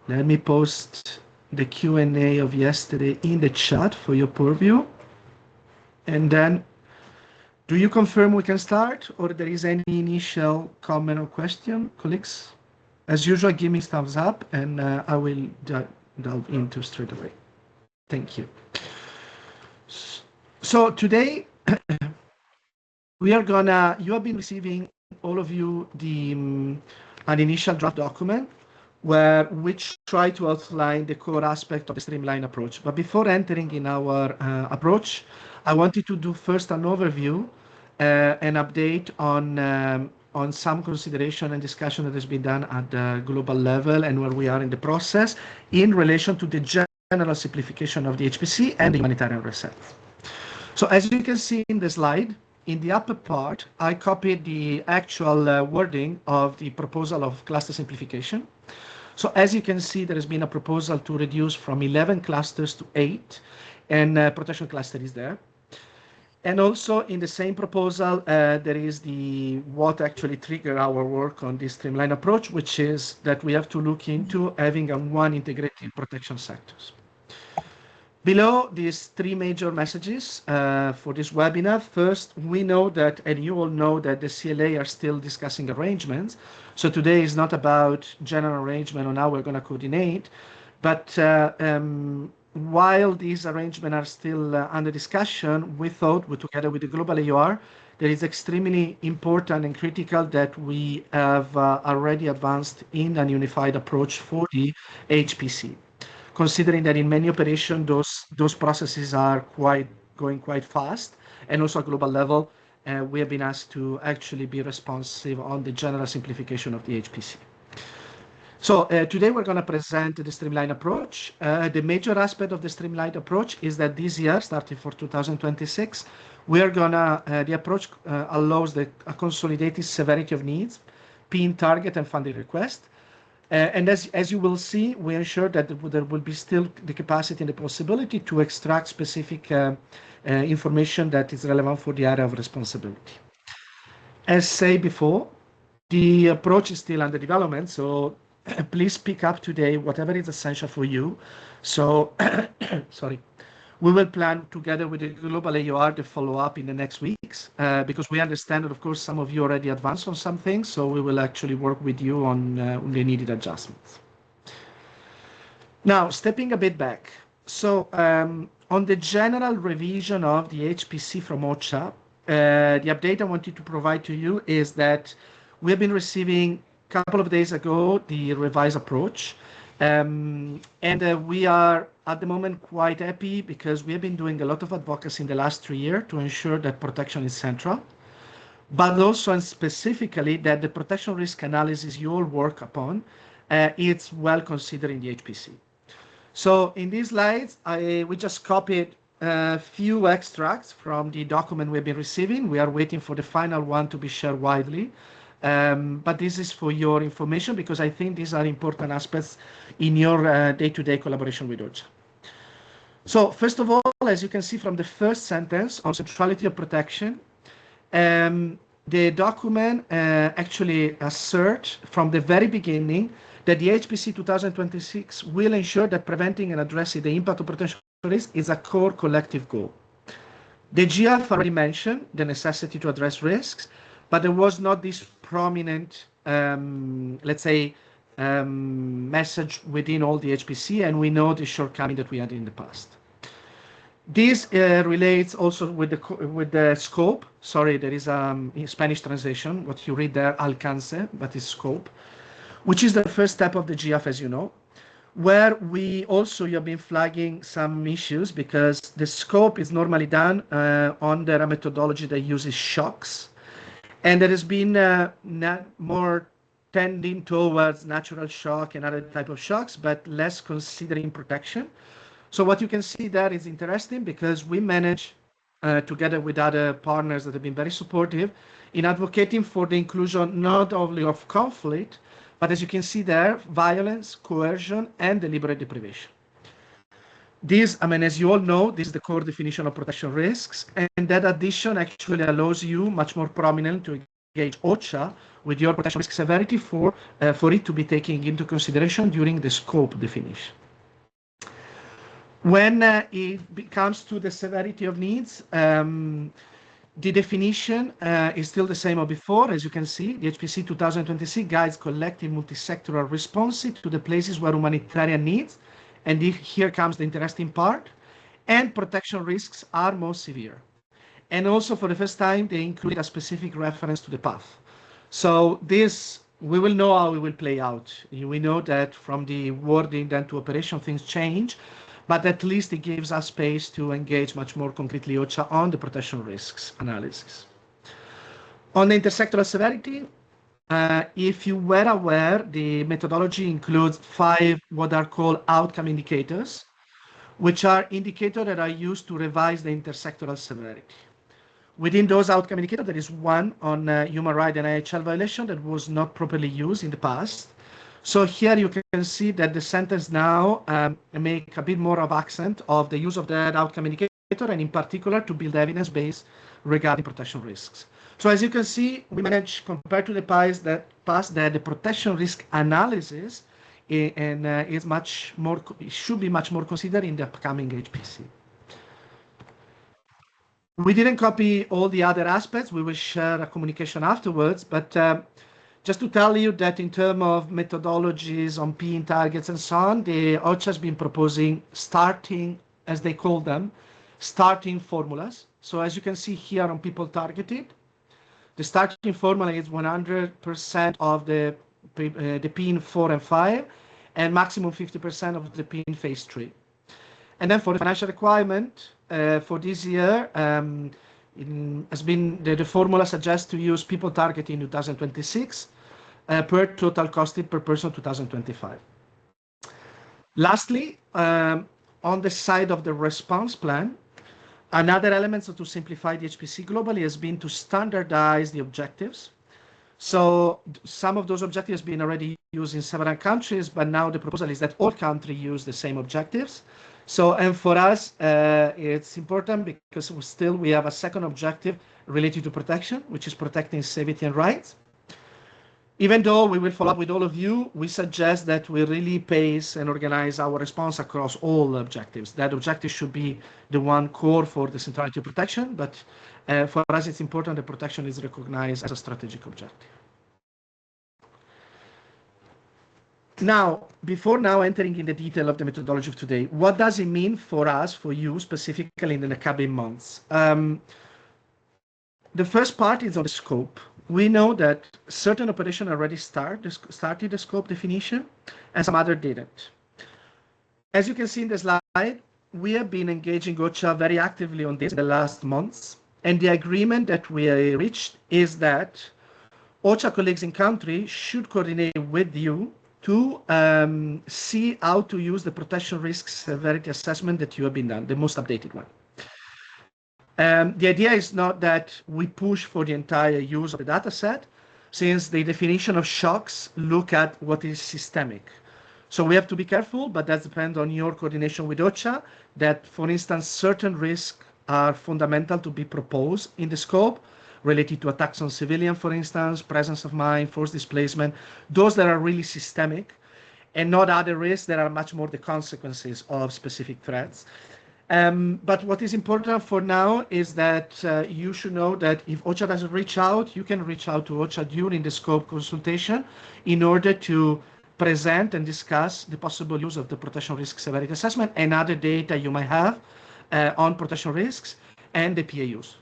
Let me post the Q&A of yesterday in the chat for your purview. And then, do you confirm we can start, or there is any initial comment or question, colleagues? As usual, give me thumbs up, and I will delve into straight away. Thank you. So today, you have been receiving, all of you, an initial draft document which try to outline the core aspect of the streamlined approach. But before entering in our approach, I wanted to do first an overview, an update on some consideration and discussion that has been done at the global level and where we are in the process in relation to the general simplification of the HPC and the humanitarian reset. So as you can see in the slide, in the upper part, I copied the actual wording of the proposal of cluster simplification. So as you can see, there has been a proposal to reduce from 11 clusters to 8, and protection cluster is there. And also in the same proposal, there is what actually triggered our work on this streamlined approach, which is that we have to look into having one integrated protection sectors. Below these three major messages for this webinar. First, we know that, and you all know that the CLA are still discussing arrangements. So today is not about general arrangement on how we're going to coordinate, but while these arrangements are still under discussion, we thought, together with the global AUR, that it's extremely important and critical that we have already advanced in a unified approach for the HPC. Considering that in many operations, those processes are going quite fast, and also at global level, we have been asked to actually be responsive on the general simplification of the HPC. So today we're going to present the streamlined approach. The major aspect of the streamlined approach is that this year, starting for 2026, the approach allows a consolidated severity of needs, PIN target, and funding request. And as you will see, we ensure that there will be still the capacity and the possibility to extract specific information that is relevant for the area of responsibility. As said before, the approach is still under development, so please pick up today whatever is essential for you. So, sorry. We will plan together with the global AUR to follow up in the next weeks, because we understand that, of course, some of you already advanced on some things, so we will actually work with you on the needed adjustments. Now, stepping a bit back. So on the general revision of the HPC from OCHA, the update I wanted to provide to you is that we have been receiving, a couple of days ago, the revised approach. And we are at the moment quite happy because we have been doing a lot of advocacy in the last 3 years to ensure that protection is central, but also and specifically that the protection risk analysis you all work upon is well considered in the HPC. So in these slides, we just copied a few extracts from the document we've been receiving. We are waiting for the final one to be shared widely. But this is for your information because I think these are important aspects in your day-to-day collaboration with OCHA. So first of all, as you can see from the first sentence on centrality of protection, the document actually asserts from the very beginning that the HPC 2026 will ensure that preventing and addressing the impact of protection risk is a core collective goal. The GF already mentioned the necessity to address risks, but there was not this prominent, let's say, message within all the HPC, and we know the shortcoming that we had in the past. This relates also with the scope. Sorry, there is a Spanish translation. What you read there, alcance, but it's scope, which is the first step of the GF, as you know, where we also have been flagging some issues because the scope is normally done under a methodology that uses shocks. And there has been more tending towards natural shock and other type of shocks, but less considering protection. So what you can see there is interesting because we manage, together with other partners that have been very supportive, in advocating for the inclusion not only of conflict, but as you can see there, violence, coercion, and deliberate deprivation. This, I mean, as you all know, this is the core definition of protection risks, and that addition actually allows you much more prominent to engage OCHA with your protection risk severity for it to be taken into consideration during the scope definition. When it comes to the severity of needs, the definition is still the same as before. As you can see, the HPC 2026 guides collective multisectoral responses to the places where humanitarian needs, and here comes the interesting part, and protection risks are most severe. And also for the first time, they include a specific reference to the path. So this, we will know how it will play out. We know that from the wording then to operation, things change, but at least it gives us space to engage much more concretely OCHA on the protection risks analysis. On the intersectoral severity, if you were aware, the methodology includes 5 what are called outcome indicators, which are indicators that are used to revise the intersectoral severity. Within those outcome indicators, there is one on human rights and IHL violation that was not properly used in the past. So here you can see that the sentence now make a bit more of accent of the use of that outcome indicator, and in particular to build evidence base regarding protection risks. So as you can see, we managed, compared to the past, that the protection risk analysis is much more, should be much more considered in the upcoming HPC. We didn't copy all the other aspects. We will share a communication afterwards, but just to tell you that in terms of methodologies on PIN targets and so on, the OCHA has been proposing starting, as they call them, starting formulas. So as you can see here on people targeted, the starting formula is 100% of the PIN 4 and 5, and maximum 50% of the PIN phase 3. And then for the financial requirement for this year, has been the formula suggests to use people target in 2026 per total costed per person 2025. Lastly, on the side of the response plan, another element to simplify the HPC globally has been to standardize the objectives. So some of those objectives have been already used in several countries, but now the proposal is that all countries use the same objectives. So, and for us, it's important because we have a second objective related to protection, which is protecting safety and rights. Even though we will follow up with all of you, we suggest that we really pace and organize our response across all objectives. That objective should be the one core for the centrality of protection, but for us, it's important that protection is recognized as a strategic objective. Now, before entering in the detail of the methodology of today, what does it mean for us, for you specifically in the coming months? The first part is on the scope. We know that certain operations already started the scope definition, and some other didn't. As you can see in the slide, we have been engaging OCHA very actively on this in the last months, and the agreement that we reached is that OCHA colleagues in country should coordinate with you to see how to use the protection risk severity assessment that you have been done, the most updated one. The idea is not that we push for the entire use of the data set, since the definition of shocks look at what is systemic. So we have to be careful, but that depends on your coordination with OCHA, that, for instance, certain risks are fundamental to be proposed in the scope, related to attacks on civilians, for instance, presence of mine, forced displacement, those that are really systemic, and not other risks that are much more the consequences of specific threats. But what is important for now is that you should know that if OCHA doesn't reach out, you can reach out to OCHA during the scope consultation in order to present and discuss the possible use of the protection risk severity assessment and other data you might have on protection risks and the PAUs.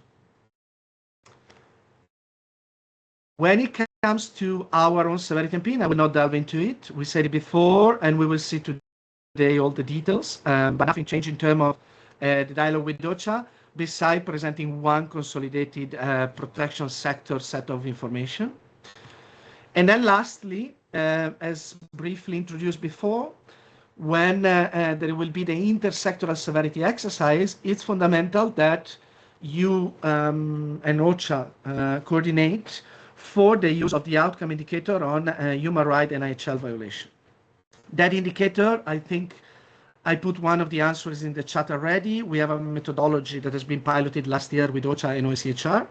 When it comes to our own severity and PIN, I will not delve into it. We said it before, and we will see today all the details, but nothing changed in terms of the dialogue with OCHA, besides presenting one consolidated protection sector set of information. And then lastly, as briefly introduced before, when there will be the intersectoral severity exercise, it's fundamental that you and OCHA coordinate for the use of the outcome indicator on human rights and IHL violation. That indicator, I think I put one of the answers in the chat already. We have a methodology that has been piloted last year with OCHA and OECHR.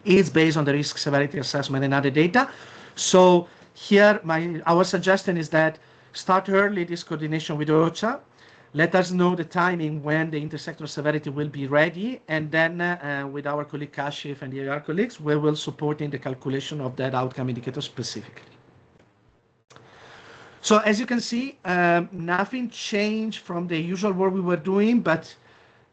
is based on the risk severity assessment and other data. So here, our suggestion is that start early this coordination with OCHA. Let us know the timing when the intersectoral severity will be ready, and then with our colleague Kashif and the AR colleagues, we will support in the calculation of that outcome indicator specifically. So as you can see, nothing changed from the usual work we were doing, but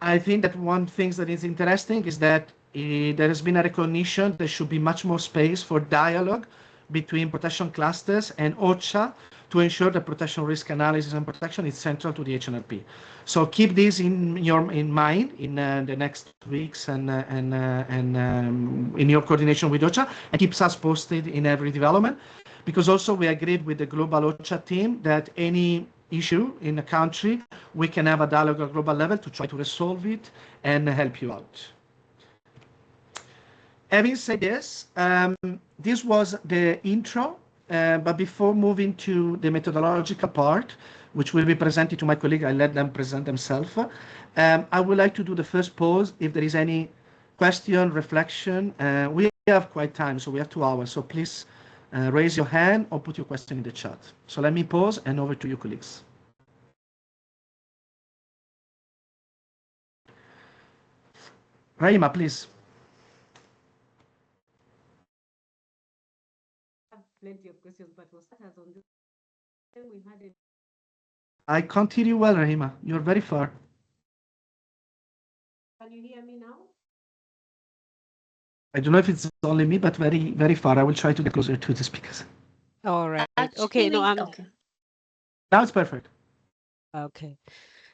I think that one thing that is interesting is that there has been a recognition there should be much more space for dialogue between protection clusters and OCHA to ensure that protection risk analysis and protection is central to the HNRP. So keep this in mind in the next weeks and in your coordination with OCHA, and keeps us posted in every development. Because also we agreed with the global OCHA team that any issue in a country, we can have a dialogue at global level to try to resolve it and help you out. Having said this, this was the intro, but before moving to the methodological part, which will be presented to my colleague, I let them present themselves. I would like to do the first pause. If there is any question, reflection, we have quite time, so we have 2 hours. So please raise your hand or put your question in the chat. So let me pause and over to you, colleagues. Raima, please. Plenty of questions, but we'll start on this. We had it. I can't hear you well, Rahima. You're very far. Can you hear me now? I don't know if it's only me, but very, very far. I will try to get closer to the speakers. All right. Okay. No, okay. Now it's perfect. Okay.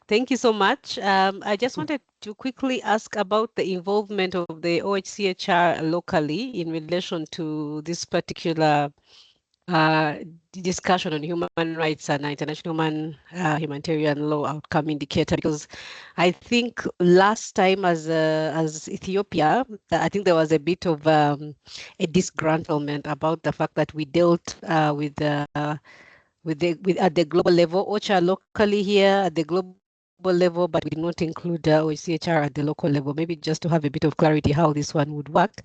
Thank you so much. I just wanted to quickly ask about the involvement of the OHCHR locally in relation to this particular discussion on human rights and international humanitarian law outcome indicator, because I think last time as Ethiopia, I think there was a bit of a disgruntlement about the fact that we dealt with at the global level, OCHA locally here at the global level, but we did not include OHCHR at the local level. Maybe just to have a bit of clarity how this one would work,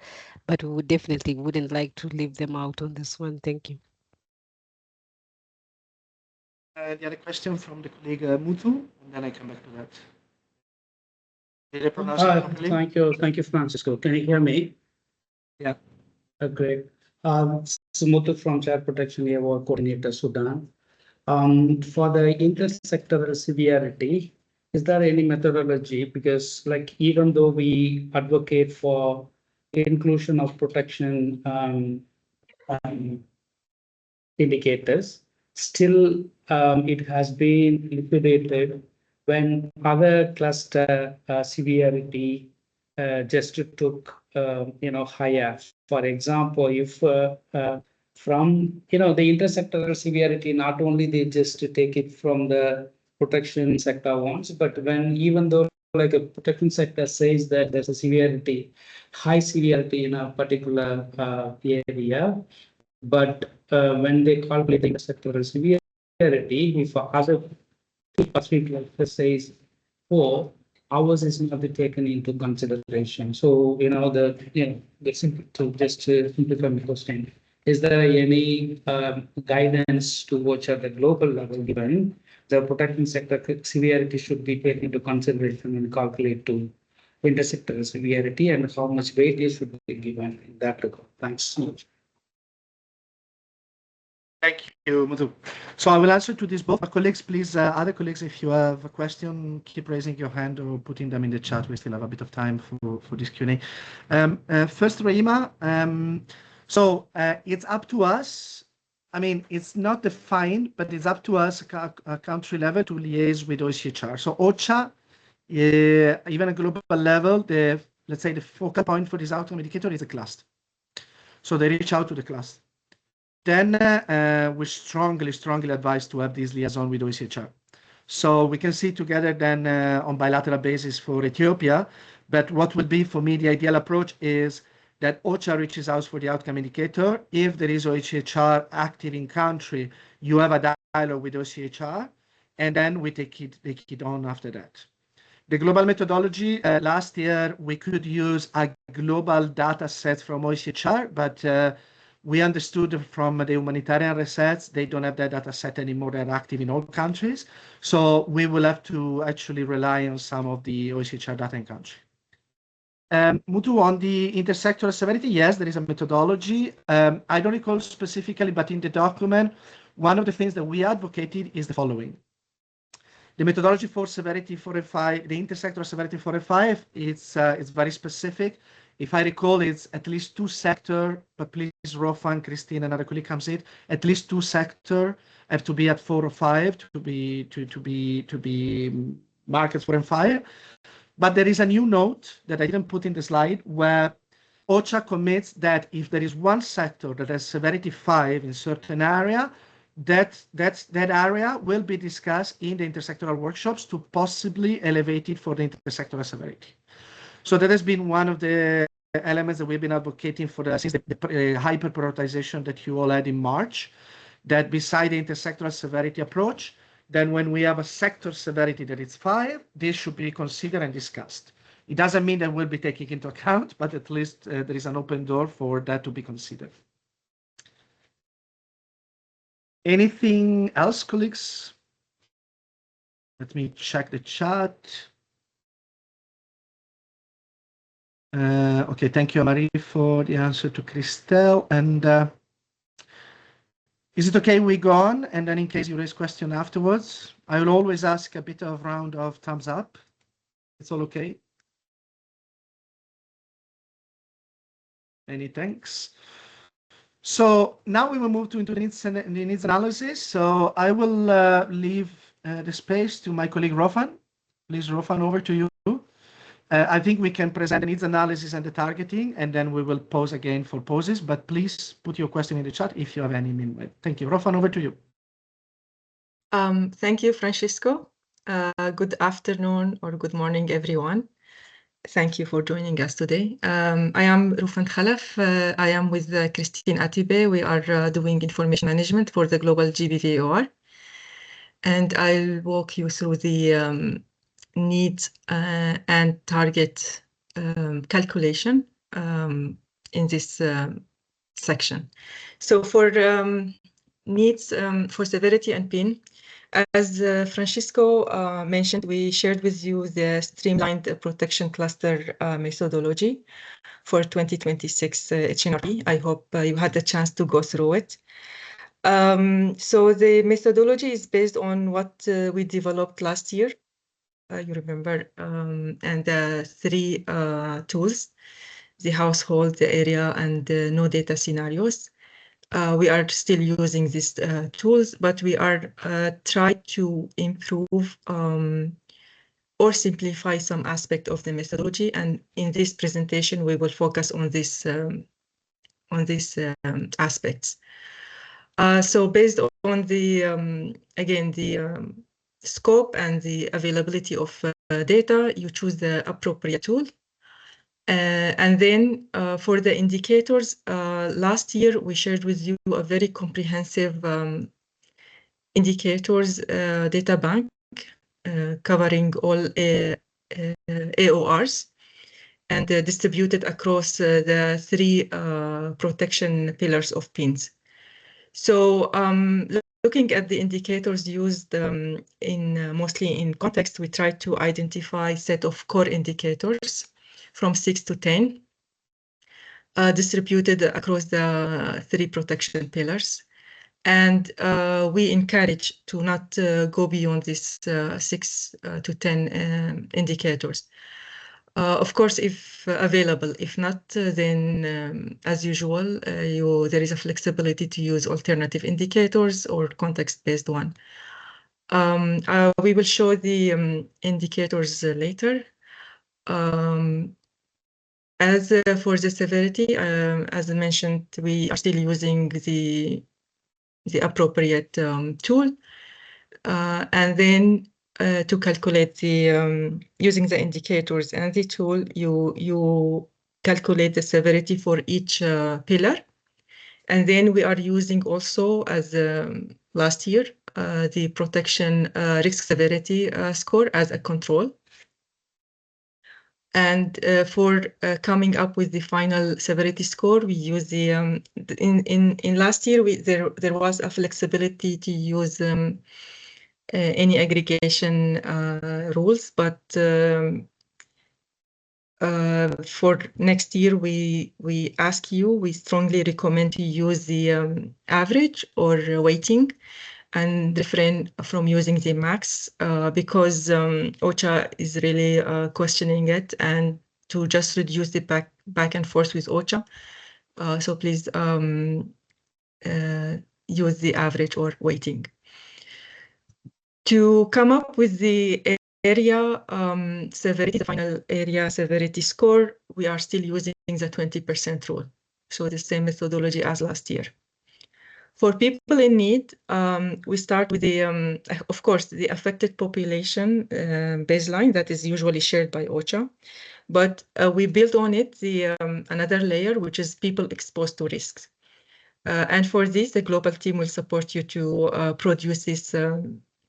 but we would definitely wouldn't like to leave them out on this one. Thank you. The other question from the colleague Mutu, and then I come back to that. Did I pronounce it properly? Thank you, Francisco. Can you hear me? Yeah. Great. Mutu from Child Protection Award Coordinator, Sudan. For the intersectoral severity, is there any methodology? Because like even though we advocate for inclusion of protection indicators, still it has been liquidated when other cluster severity just took higher. For example, if from the intersectoral severity, not only they just take it from the protection sector ones, but when even though like a protection sector says that there's a severity, high severity in a particular area, but when they calculate the intersectoral severity, if other cluster says 4, ours is not taken into consideration. So to just simplify my question, is there any guidance to watch at the global level given the protection sector severity should be taken into consideration and calculate to intersectoral severity, and how much weight should be given in that regard? Thanks so much. Thank you, Muthu. So I will answer to this both. Colleagues, please, other colleagues, if you have a question, keep raising your hand or putting them in the chat. We still have a bit of time for this Q&A. First, Raima, so it's up to us. I mean, it's not defined, but it's up to us at country level to liaise with OHCHR. So OCHA, even at global level, let's say the focal point for this outcome indicator is a cluster. So they reach out to the cluster. Then we strongly advise to have this liaison with OHCHR. So we can see together then on bilateral basis for Ethiopia, but what would be for me the ideal approach is that OCHA reaches out for the outcome indicator. If there is OHCHR active in country, you have a dialogue with OHCHR, and then we take it on after that. The global methodology, last year we could use a global data set from OHCHR, but we understood from the humanitarian research, they don't have that data set anymore. They're active in all countries. So we will have to actually rely on some of the OHCHR data in country. Mutu, on the intersectoral severity, yes, there is a methodology. I don't recall specifically, but in the document, one of the things that we advocated is the following. The methodology for severity 4 and 5, the intersectoral severity 4 and 5, it's very specific. If I recall, it's at least 2 sectors, but please, Rofan, Christine, another colleague comes in, at least 2 sectors have to be at 4 or 5 to be markets 4 and 5. But there is a new note that I didn't put in the slide where OCHA commits that if there is one sector that has severity 5 in certain area, that area will be discussed in the intersectoral workshops to possibly elevate it for the intersectoral severity. So that has been one of the elements that we've been advocating for since the hyper prioritization that you all had in March, that beside the intersectoral severity approach, then when we have a sector severity that is 5, this should be considered and discussed. It doesn't mean that we'll be taking into account, but at least there is an open door for that to be considered. Anything else, colleagues? Let me check the chat. Okay, thank you, Marie, for the answer to Christelle. And is it okay we go on? And then in case you raise question afterwards, I will always ask a bit of round of thumbs up. It's all okay. Many thanks. So now we will move into the needs analysis. So I will leave the space to my colleague Rofan. Please, Rofan, over to you. I think we can present the needs analysis and the targeting, and then we will pause again for pauses. But please put your question in the chat if you have any meanwhile. Thank you. Rofan, over to you. Thank you, Francisco. Good afternoon or good morning, everyone. Thank you for joining us today. I am Rufan Khalaf. I am with Christine Atibe. We are doing information management for the global GBVOR. And I'll walk you through the needs and target calculation in this section. So for needs for severity and pain, as Francisco mentioned, we shared with you the streamlined protection cluster methodology for 2026 HNRP. I hope you had the chance to go through it. So the methodology is based on what we developed last year, you remember, and the 3 tools, the household, the area, and the no data scenarios. We are still using these tools, but we are trying to improve or simplify some aspect of the methodology. And in this presentation, we will focus on these aspects. So based on the, again, the scope and the availability of data, you choose the appropriate tool. And then for the indicators, last year we shared with you a very comprehensive indicators data bank covering all AORs and distributed across the 3 protection pillars of PINs. So looking at the indicators used mostly in context, we tried to identify a set of core indicators from 6 to 10, distributed across the 3 protection pillars. And we encourage to not go beyond this 6 to 10 indicators. Of course, if available, if not, then as usual, there is a flexibility to use alternative indicators or context-based one. We will show the indicators later. As for the severity, as I mentioned, we are still using the appropriate tool. And then to calculate the, using the indicators and the tool, you calculate the severity for each pillar. And then we are using also, as last year, the protection risk severity score as a control. And for coming up with the final severity score, we use the in last year there was a flexibility to use any aggregation rules, but for next year we strongly recommend to use the average or weighting, and refrain from using the max because OCHA is really questioning it, and to just reduce the back and forth with OCHA. So please use the average or weighting. To come up with the area severity, the final area severity score, we are still using the 20% rule. So the same methodology as last year. For people in need, we start with the, of course, the affected population baseline that is usually shared by OCHA, but we build on it the another layer, which is people exposed to risks. And for this, the global team will support you to produce this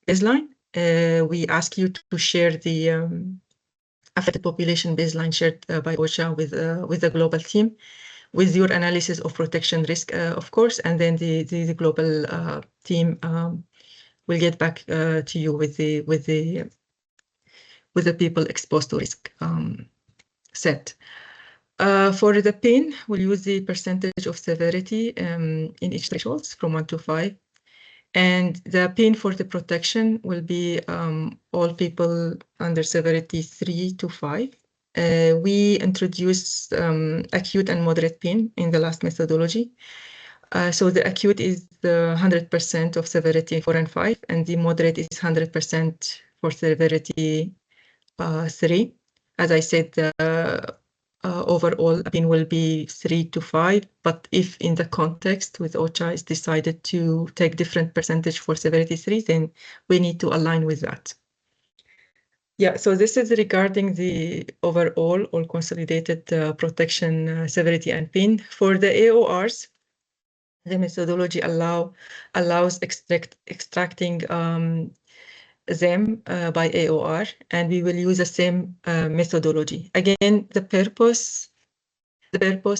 baseline. We ask you to share the affected population baseline shared by OCHA with the global team, with your analysis of protection risk, of course, and then the global team will get back to you with the people exposed to risk set. For the PIN, we'll use the percentage of severity in each thresholds from 1 to 5. And the PIN for the protection will be all people under severity 3 to 5. We introduced acute and moderate PIN in the last methodology. So the acute is the 100% of severity 4 and 5, and the moderate is 100% for severity 3. As I said, overall PIN will be 3 to 5, but if in the context with OCHA is decided to take different percentage for severity 3, then we need to align with that. Yeah, so this is regarding the overall or consolidated protection severity and PIN. For the AORs, the methodology allows extracting them by AOR, and we will use the same methodology. Again, the purpose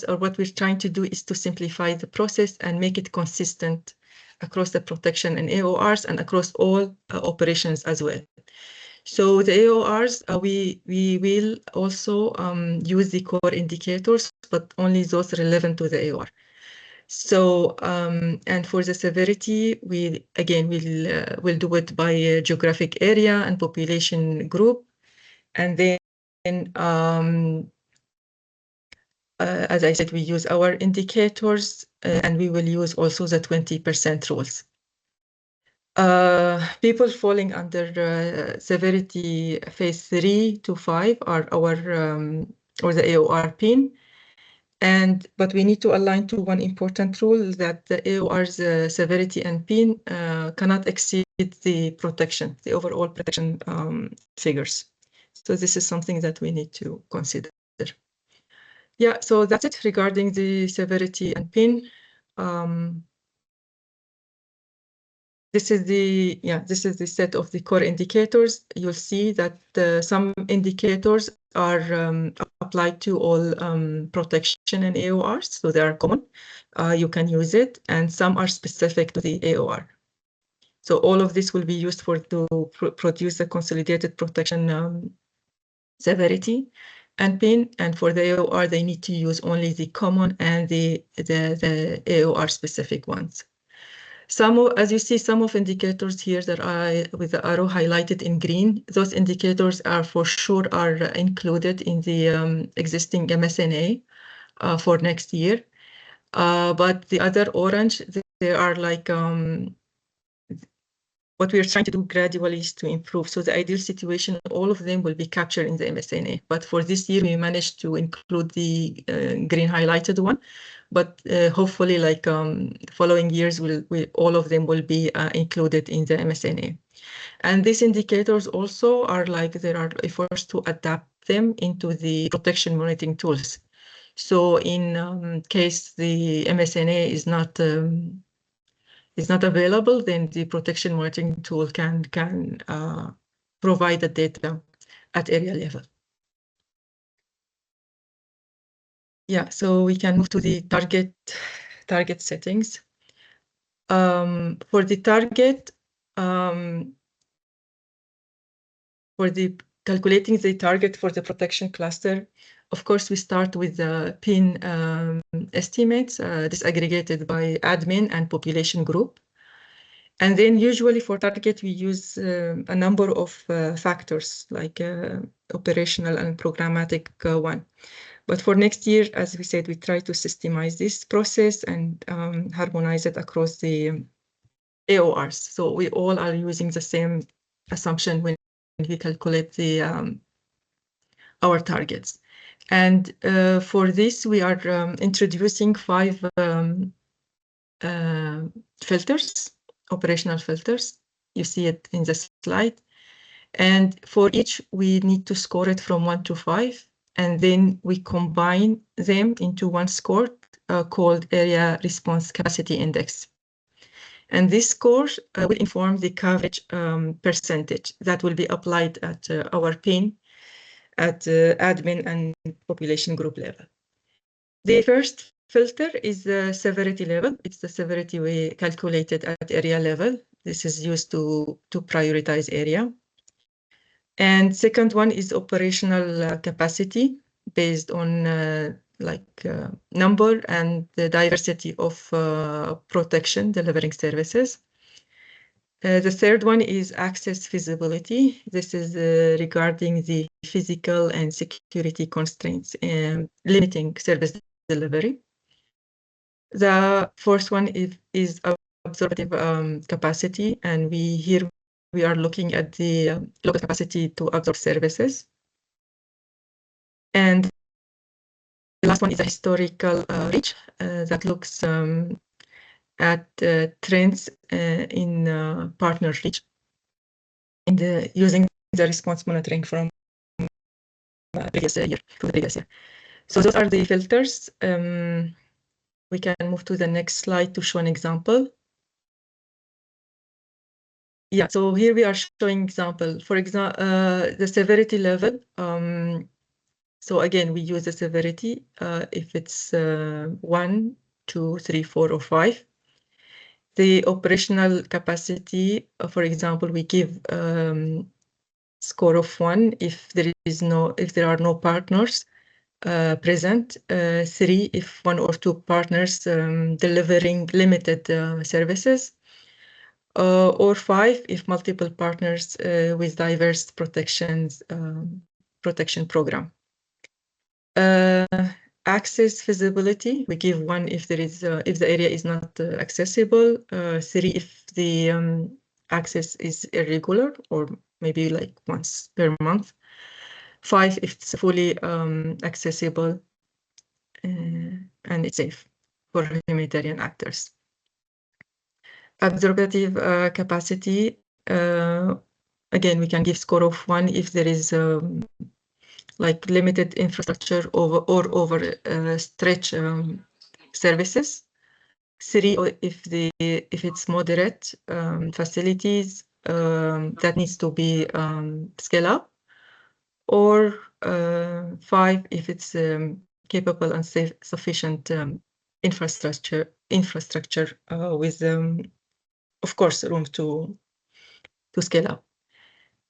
or what we're trying to do is to simplify the process and make it consistent across the protection and AORs and across all operations as well. So the AORs, we will also use the core indicators, but only those relevant to the AOR. So, and for the severity, we'll do it by geographic area and population group. And then, as I said, we use our indicators and we will use also the 20% rules. People falling under severity phase 3 to 5 are our, or the AOR PIN. But we need to align to one important rule, that the AOR's severity and PIN cannot exceed the protection, the overall protection figures. So this is something that we need to consider. Yeah, so that's it regarding the severity and PIN. This is the set of the core indicators. You'll see that some indicators are applied to all protection and AORs, so they are common. You can use it, and some are specific to the AOR. So all of this will be used to produce a consolidated protection severity and PIN, and for the AOR, they need to use only the common and the AOR specific ones. As you see, some of indicators here that with the arrow highlighted in green, those indicators are for sure included in the existing MSNA for next year. But the other orange, they are like what we are trying to do gradually is to improve. So the ideal situation, all of them will be captured in the MSNA. But for this year, we managed to include the green highlighted one. But hopefully, like following years, all of them will be included in the MSNA. And these indicators also are like there are efforts to adapt them into the protection monitoring tools. So in case the MSNA is not available, then the protection monitoring tool can provide the data at area level. Yeah, so we can move to the target settings. For the target, for the calculating the target for the protection cluster, of course, we start with the pin estimates disaggregated by admin and population group. And then usually for target, we use a number of factors like operational and programmatic one. But for next year, as we said, we try to systemize this process and harmonize it across the AORs. So we all are using the same assumption when we calculate the our targets. And for this, we are introducing 5 filters, operational filters. You see it in the slide. And for each, we need to score it from 1 to 5. And then we combine them into one score called Area Response Capacity Index. And this score will inform the coverage percentage that will be applied at our PIN at admin and population group level. The first filter is the severity level. It's the severity we calculated at area level. This is used to prioritize area. And second one is operational capacity based on number and the diversity of protection delivering services. The third one is access feasibility. This is regarding the physical and security constraints limiting service delivery. The fourth one is absorptive capacity, and here we are looking at the local capacity to absorb services. And the last one is a historical reach that looks at trends in partner reach and using the response monitoring from previous year to the previous year. So those are the filters. We can move to the next slide to show an example. Yeah, so here we are showing example. For example, the severity level. So again, we use the severity if it's 1, 2, 3, 4, or 5. The operational capacity, for example, we give score of 1 if there are no partners present, 3 if 1 or 2 partners delivering limited services, or 5 if multiple partners with diverse protection program. Access feasibility, we give 1 if if the area is not accessible, 3 if the access is irregular or maybe like once per month, 5 if it's fully accessible and it's safe for humanitarian actors. Absorptive capacity, again, we can give score of 1 if there is like limited infrastructure over stretch services. 3 if it's moderate facilities that needs to be scaled up, or 5 if it's capable and safe, sufficient infrastructure with of course room to scale up.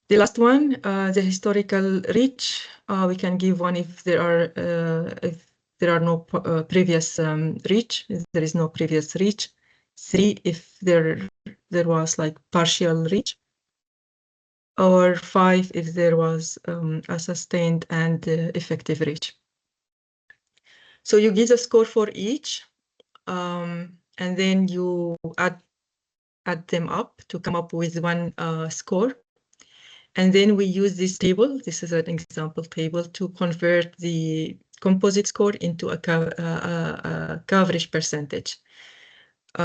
The last one, the historical reach, we can give 1 if there are no previous reach, if there is no previous reach. 3 if there was like partial reach, or 5 if there was a sustained and effective reach. So you give a score for each, and then you add them up to come up with one score. And then we use this table. This is an example table to convert the composite score into a coverage percentage.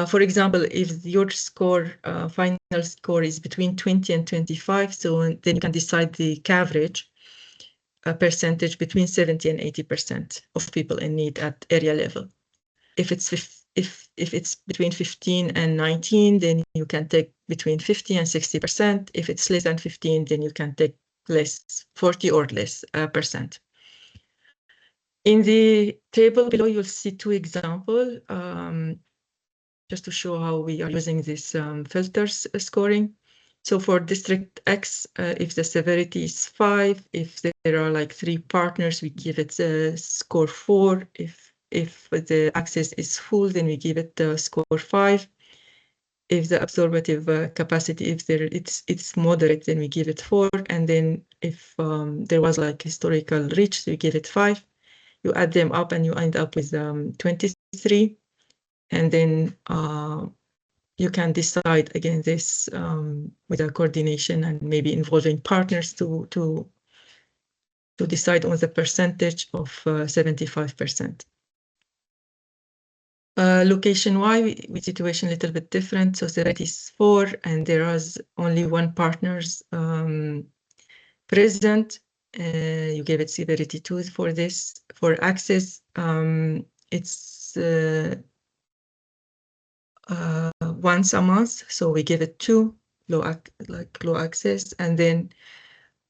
For example, if your score, final score is between 20 and 25, so then you can decide the coverage percentage between 70 and 80% of people in need at area level. If it's between 15 and 19, then you can take between 50 and 60%. If it's less than 15, then you can take 40 or less percent. In the table below, you'll see two examples, just to show how we are using this filters scoring. So for district X, if the severity is 5, if there are like 3 partners, we give it a score 4. If the access is full, then we give it a score 5. If the absorptive capacity, if it's moderate, then we give it 4. And then if there was like historical reach, we give it 5. You add them up and you end up with 23. And then you can decide again this with a coordination and maybe involving partners to decide on the percentage of 75%. Location-wise, with situation a little bit different. So severity is 4, and there is only 1 partner's present. You gave it severity 2 for this. For access, it's once a month, so we give it 2, low access, and then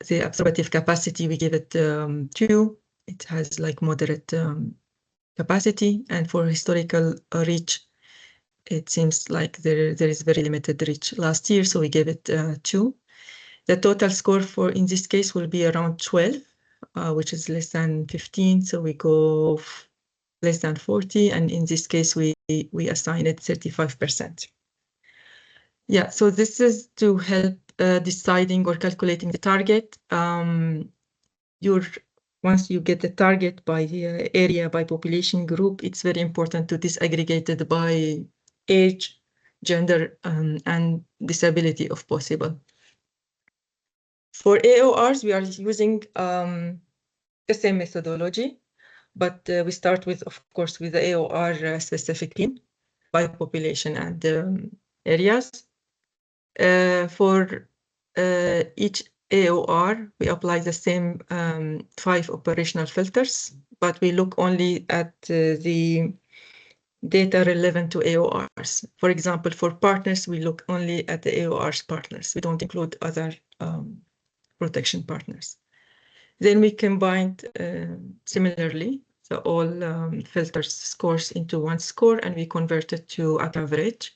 the absorptive capacity we give it 2. It has like moderate capacity, and for historical reach, it seems like there is very limited reach last year, so we gave it 2. The total score for in this case will be around 12, which is less than 15, so we go less than 40, and in this case we assign it 35%. Yeah, so this is to help deciding or calculating the target. Once you get the target by area, by population group, it's very important to disaggregate it by age, gender, and disability if possible. For AORs, we are using the same methodology, but we start with, of course, with the AOR specific team by population and areas. For each AOR, we apply the same 5 operational filters, but we look only at the data relevant to AORs. For example, for partners, we look only at the AOR's partners. We don't include other protection partners. Then we combined similarly all filters scores into one score, and we convert it to a average.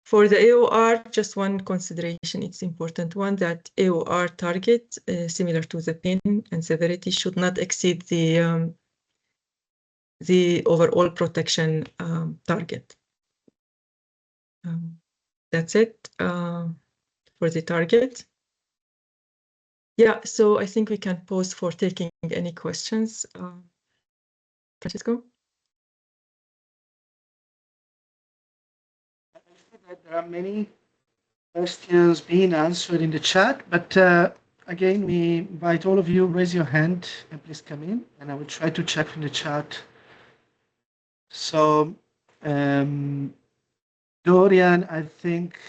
For the AOR, just one consideration, it's important one, that AOR target, similar to the pain and severity, should not exceed the overall protection target. That's it for the target. Yeah, so I think we can pause for taking any questions. Francisco? There are many questions being answered in the chat, but again, we invite all of you, raise your hand and please come in, and I will try to check from the chat. So, Dorian, I think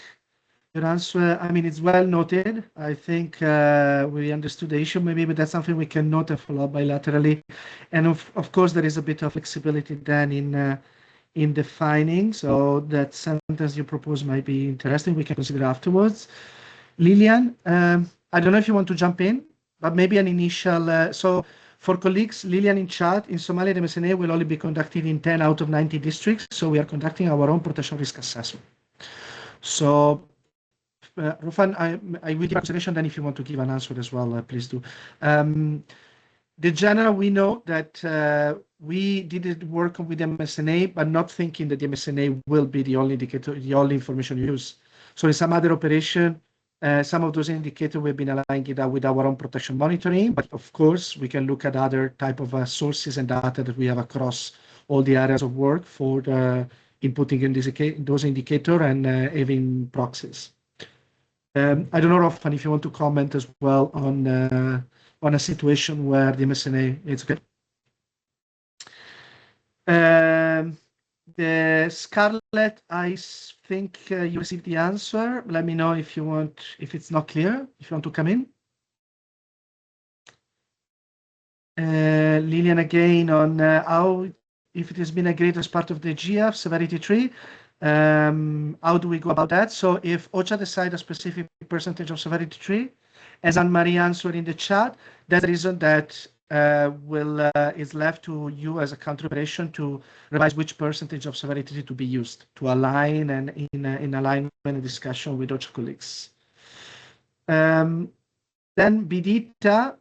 your answer, I mean, it's well noted. I think we understood the issue, maybe, but that's something we can note and follow up bilaterally. And of course, there is a bit of flexibility then in defining, so that sentence you propose might be interesting. We can consider afterwards. Lilian, I don't know if you want to jump in, but maybe an initial, so for colleagues, Lilian in chat, in Somalia, the MSNA will only be conducted in 10 out of 90 districts, so we are conducting our own protection risk assessment. So, Rufan, I will give a consideration, then if you want to give an answer as well, please do. The general, we know that we did work with the MSNA, but not thinking that the MSNA will be the only indicator, the only information you use. So in some other operation, some of those indicators we've been aligning it with our own protection monitoring, but of course we can look at other type of sources and data that we have across all the areas of work for the inputting in those indicators and having proxies. I don't know, Rofan, if you want to comment as well on a situation where the MSNA is good. The Scarlett, I think you received the answer. Let me know if you want, if it's not clear, if you want to come in. Lilian again on how, if it has been agreed as part of the GF severity tree, how do we go about that? So if OCHA decides a specific percentage of severity tree, as Anne-Marie answered in the chat, that's the reason that is left to you as a country operation to revise which percentage of severity to be used to align and in alignment and discussion with OCHA colleagues. Then Bidita,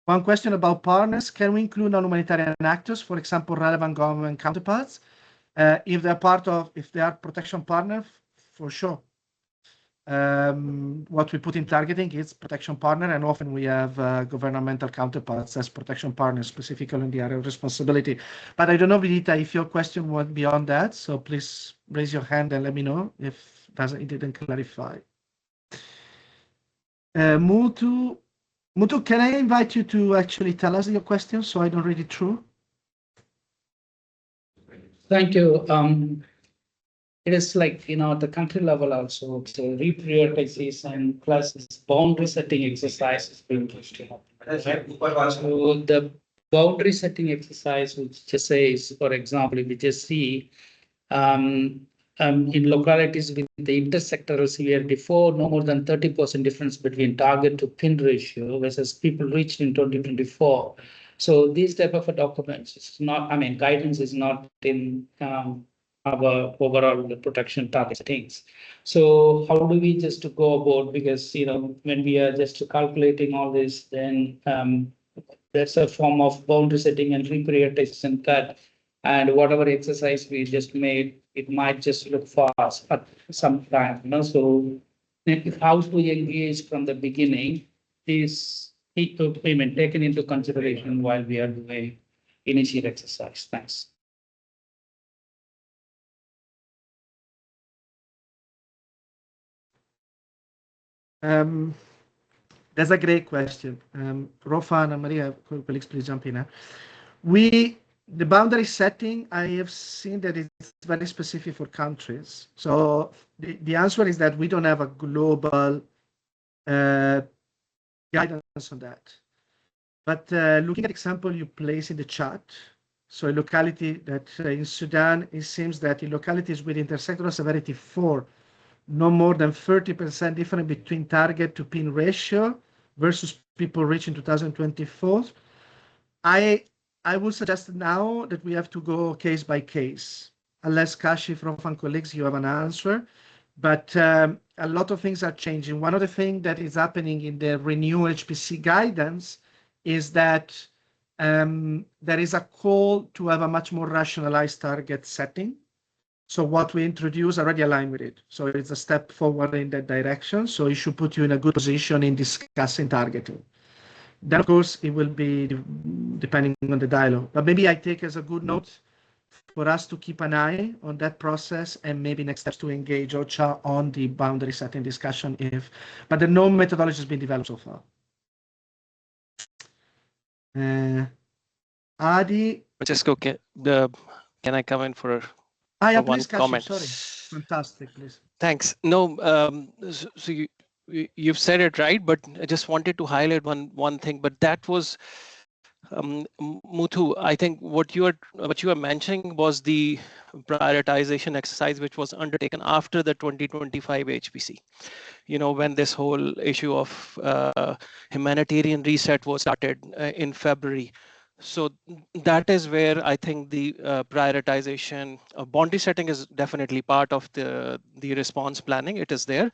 one question about partners. Can we include non-humanitarian actors, for example, relevant government counterparts? If they are protection partner, for sure. What we put in targeting is protection partner, and often we have governmental counterparts as protection partners, specifically in the area of responsibility. But I don't know, Vidita, if your question went beyond that, so please raise your hand and let me know if it didn't clarify. Mutu, can I invite you to actually tell us your question so I don't read it through? Thank you. It is like, the country level also, so reprioritization plus boundary setting exercise is being pushed to happen. So the boundary setting exercise, which just says, for example, if we just see in localities with the intersectoral severity 4, no more than 30% difference between target to pin ratio versus people reached in 2024. So these type of documents, it's not, guidance is not in our overall protection target settings. So how do we just go about, because when we are just calculating all this, then that's a form of boundary setting and reprioritization cut, and whatever exercise we just made, it might just look fast at some time. So how to engage from the beginning is taken into consideration while we are doing initial exercise. Thanks. That's a great question. Rofan and Maria, colleagues, please jump in. The boundary setting, I have seen that it's very specific for countries. So the answer is that we don't have a global guidance on that. But looking at the example you place in the chat, so a locality that in Sudan, it seems that in localities with intersectoral severity 4, no more than 30% difference between target to pin ratio versus people reaching 2024. I would suggest now that we have to go case by case, unless Kashi from colleagues, you have an answer. But a lot of things are changing. One of the things that is happening in the renew HPC guidance is that there is a call to have a much more rationalized target setting. So what we introduce already aligned with it. So it's a step forward in that direction. So it should put you in a good position in discussing targeting. Then, of course, it will be depending on the dialogue. But maybe I take as a good note for us to keep an eye on that process and maybe next steps to engage OCHA on the boundary setting discussion but no methodology has been developed so far. Adi. Francesco, can I come in for yeah, one please, comment? Sorry. Fantastic, please. Thanks. No, so you've said it right, but I just wanted to highlight one thing. But that was Muthu. I think what you are mentioning was the prioritization exercise which was undertaken after the 2025 HPC. When this whole issue of humanitarian reset was started in February. So that is where I think the prioritization of boundary setting is definitely part of the response planning. It is there,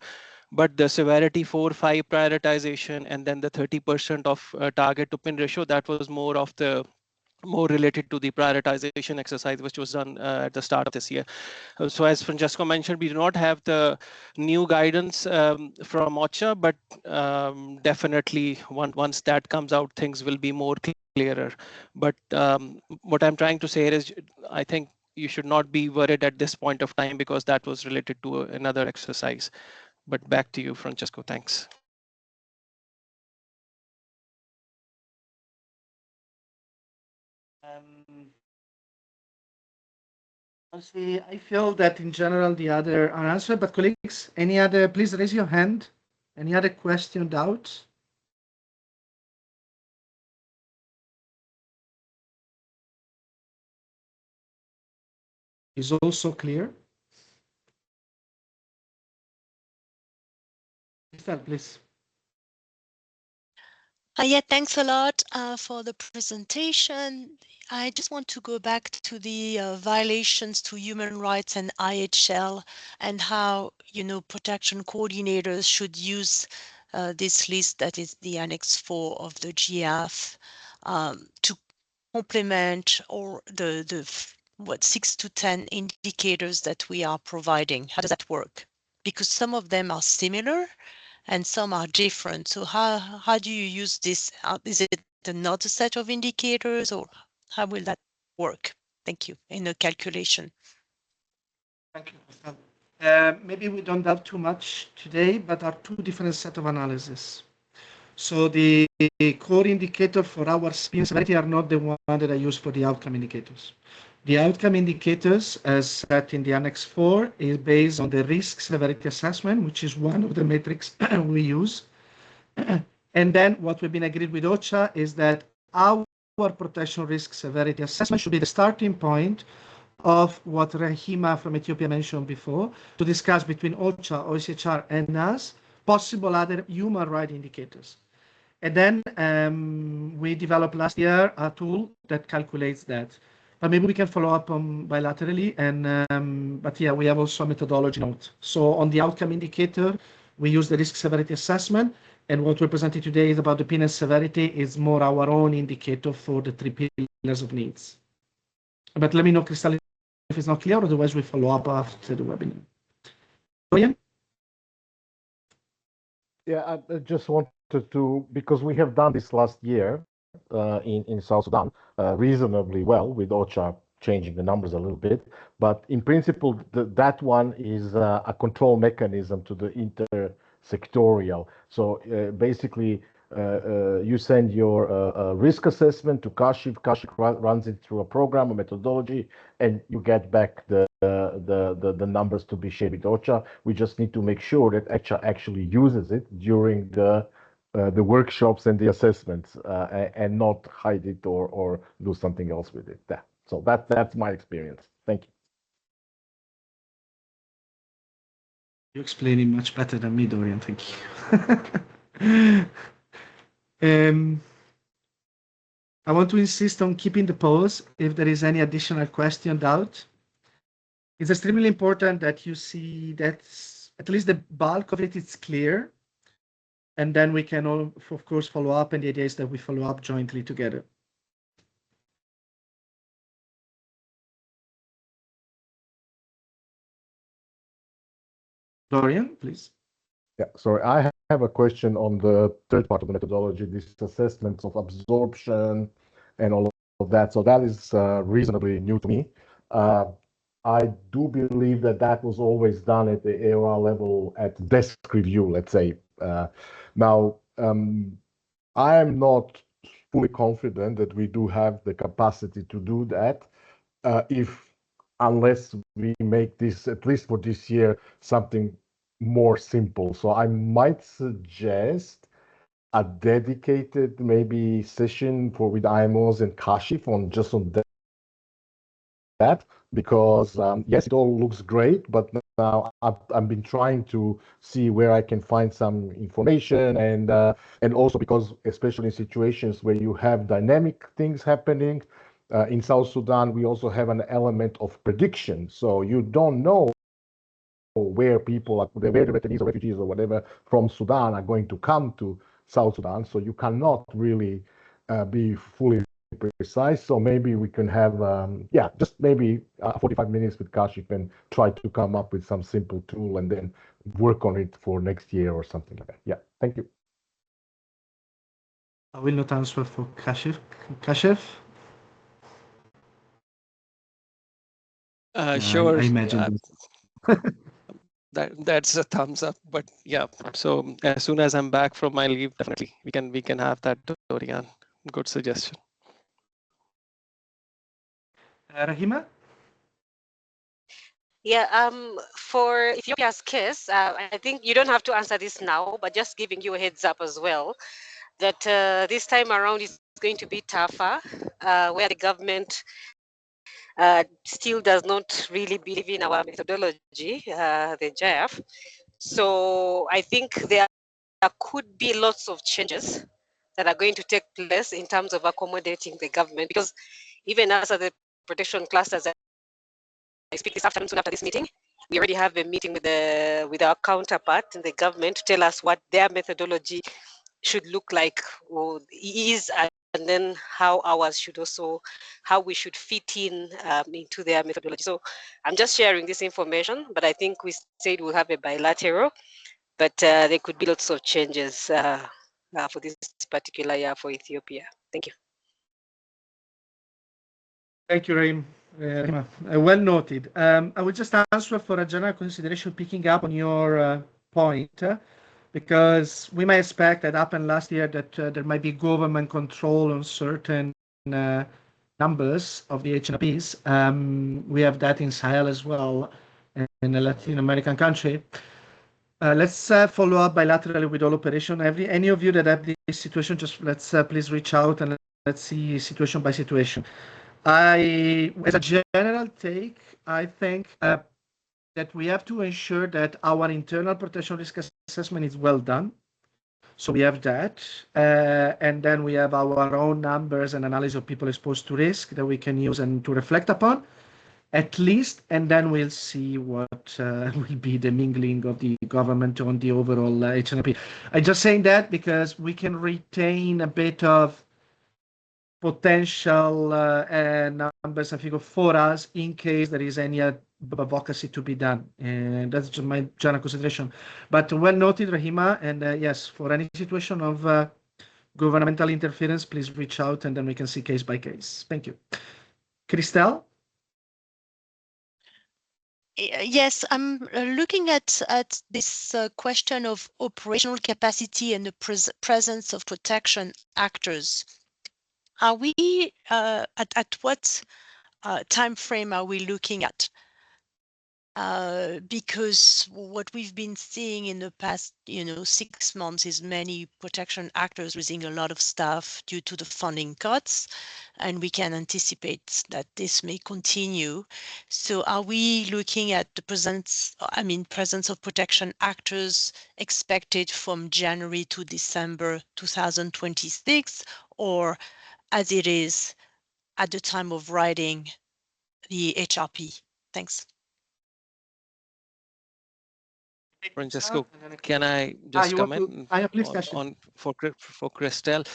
but the severity 4-5 prioritization and then the 30% of target to pin ratio, that was more related to the prioritization exercise which was done at the start of this year. So as Francesco mentioned, we do not have the new guidance from OCHA, but definitely once that comes out, things will be more clearer. But what I'm trying to say is, I think you should not be worried at this point of time because that was related to another exercise. But back to you, Francesco. Thanks. Honestly, I feel that in general the other are answered, but colleagues, please raise your hand. Any other question, doubts? Is also clear? Please. Yeah, thanks a lot for the presentation. I just want to go back to the violations to human rights and IHL and how, protection coordinators should use this list that is the Annex 4 of the GF to complement or the 6 to 10 indicators that we are providing. How does that work? Because some of them are similar and some are different. So how do you use this? Is it another set of indicators, or how will that work? Thank you. In a calculation. Thank you, Christelle. Maybe we don't delve too much today, but are two different set of analysis. So the core indicator for our spin severity are not the one that I use for the outcome indicators. The outcome indicators, as set in the Annex 4, is based on the risk severity assessment, which is one of the metrics we use. And then what we've been agreed with OCHA is that our protection risk severity assessment should be the starting point of what Rahima from Ethiopia mentioned before, to discuss between OCHA, OCHR, and us, possible other human rights indicators. And then we developed last year a tool that calculates that. But maybe we can follow up bilaterally. But yeah, we have also a methodology note. So on the outcome indicator, we use the risk severity assessment. And what we're presenting today is about the PNS severity is more our own indicator for the 3 pillars of needs. But let me know, Crystal, if it's not clear, otherwise we follow up after the webinar. William? Yeah, I just wanted to, because we have done this last year in South Sudan reasonably well with OCHA changing the numbers a little bit. But in principle, that one is a control mechanism to the intersectorial. So basically, you send your risk assessment to Kashif. Kashif runs it through a program, a methodology, and you get back the numbers to be shared with OCHA. We just need to make sure that OCHA actually uses it during the workshops and the assessments, and not hide it or do something else with it. So that's my experience. Thank you. You're explaining much better than me, Dorian. Thank you. I want to insist on keeping the pause if there is any additional question, doubt. It's extremely important that you see that at least the bulk of it is clear. And then we can all, of course, follow up. And the idea is that we follow up jointly together. Dorian, please. Yeah, sorry, I have a question on the third part of the methodology, this assessments of absorption and all of that. So that is reasonably new to me. I do believe that was always done at the AOR level at desk review, let's say. Now, I am not fully confident that we do have the capacity to do that unless we make this, at least for this year, something more simple. So I might suggest a dedicated maybe session with IMOs and Kashif on that, because yes, it all looks great, but now I've been trying to see where I can find some information, and also because especially in situations where you have dynamic things happening in South Sudan, we also have an element of prediction. So you don't know where people are, where the refugees or whatever from Sudan are going to come to South Sudan. So you cannot really be fully precise. So maybe we can have, just maybe 45 minutes with Kashif and try to come up with some simple tool and then work on it for next year or something like that. Yeah, thank you. I will not answer for Kashif. Kashif? Sure. I imagine That's a thumbs up. But yeah, so as soon as I'm back from my leave, definitely we can have that, Dorian. Good suggestion. Rahima? Yeah, for Ethiopia's case, I think you don't have to answer this now, but just giving you a heads up as well, that this time around is going to be tougher, where the government still does not really believe in our methodology, the JF. So I think there could be lots of changes that are going to take place in terms of accommodating the government, because even us as the protection clusters, I speak this afternoon soon after this meeting, we already have a meeting with our counterpart in the government to tell us what their methodology should look like or is, and then how ours should also, how we should fit in into their methodology. So I'm just sharing this information, but I think we said we'll have a bilateral, but there could be lots of changes for this particular year for Ethiopia. Thank you. Thank you, Rahima. Well noted. I will just answer for a general consideration, picking up on your point, because we may expect that happened last year that there might be government control on certain numbers of the HNPs. We have that in Sahel as well, in a Latin American country. Let's follow up bilaterally with all operation. Any of you that have this situation, just let's please reach out and let's see situation by situation. As a general take, I think that we have to ensure that our internal protection risk assessment is well done. So we have that, and then we have our own numbers and analysis of people exposed to risk that we can use and to reflect upon, at least, and then we'll see what will be the mingling of the government on the overall HNP. I'm just saying that because we can retain a bit of potential numbers and figures for us in case there is any advocacy to be done, and that's just my general consideration. But well noted, Rahima, and yes, for any situation of governmental interference, please reach out and then we can see case by case. Thank you. Christelle? Yes, I'm looking at this question of operational capacity and the presence of protection actors. Are we at what time frame are we looking at? Because what we've been seeing in the past, 6 months is many protection actors losing a lot of staff due to the funding cuts, and we can anticipate that this may continue. So are we looking at the presence of protection actors expected from January to December 2026, or as it is at the time of writing the HRP? Thanks. Francesco, can I just come in for Christelle?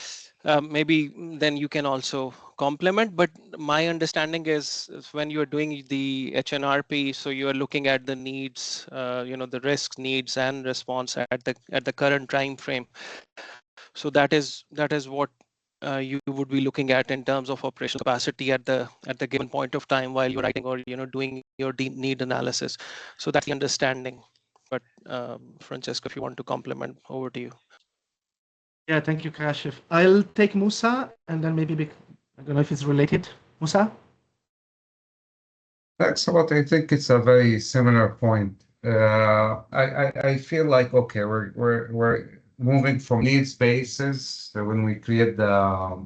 Maybe then you can also complement, but my understanding is when you're doing the HNRP, so you are looking at the needs, the risks, needs and response at the current time frame. So that is what you would be looking at in terms of operational capacity at the given point of time while you're writing or doing your need analysis. So that's the understanding. But Francesco, if you want to complement, over to you. Yeah, thank you, Kashif. I'll take Musa and then maybe I don't know if it's related. Musa? Thanks a lot. I think it's a very similar point. I feel like, okay, we're moving from needs basis. So when we create the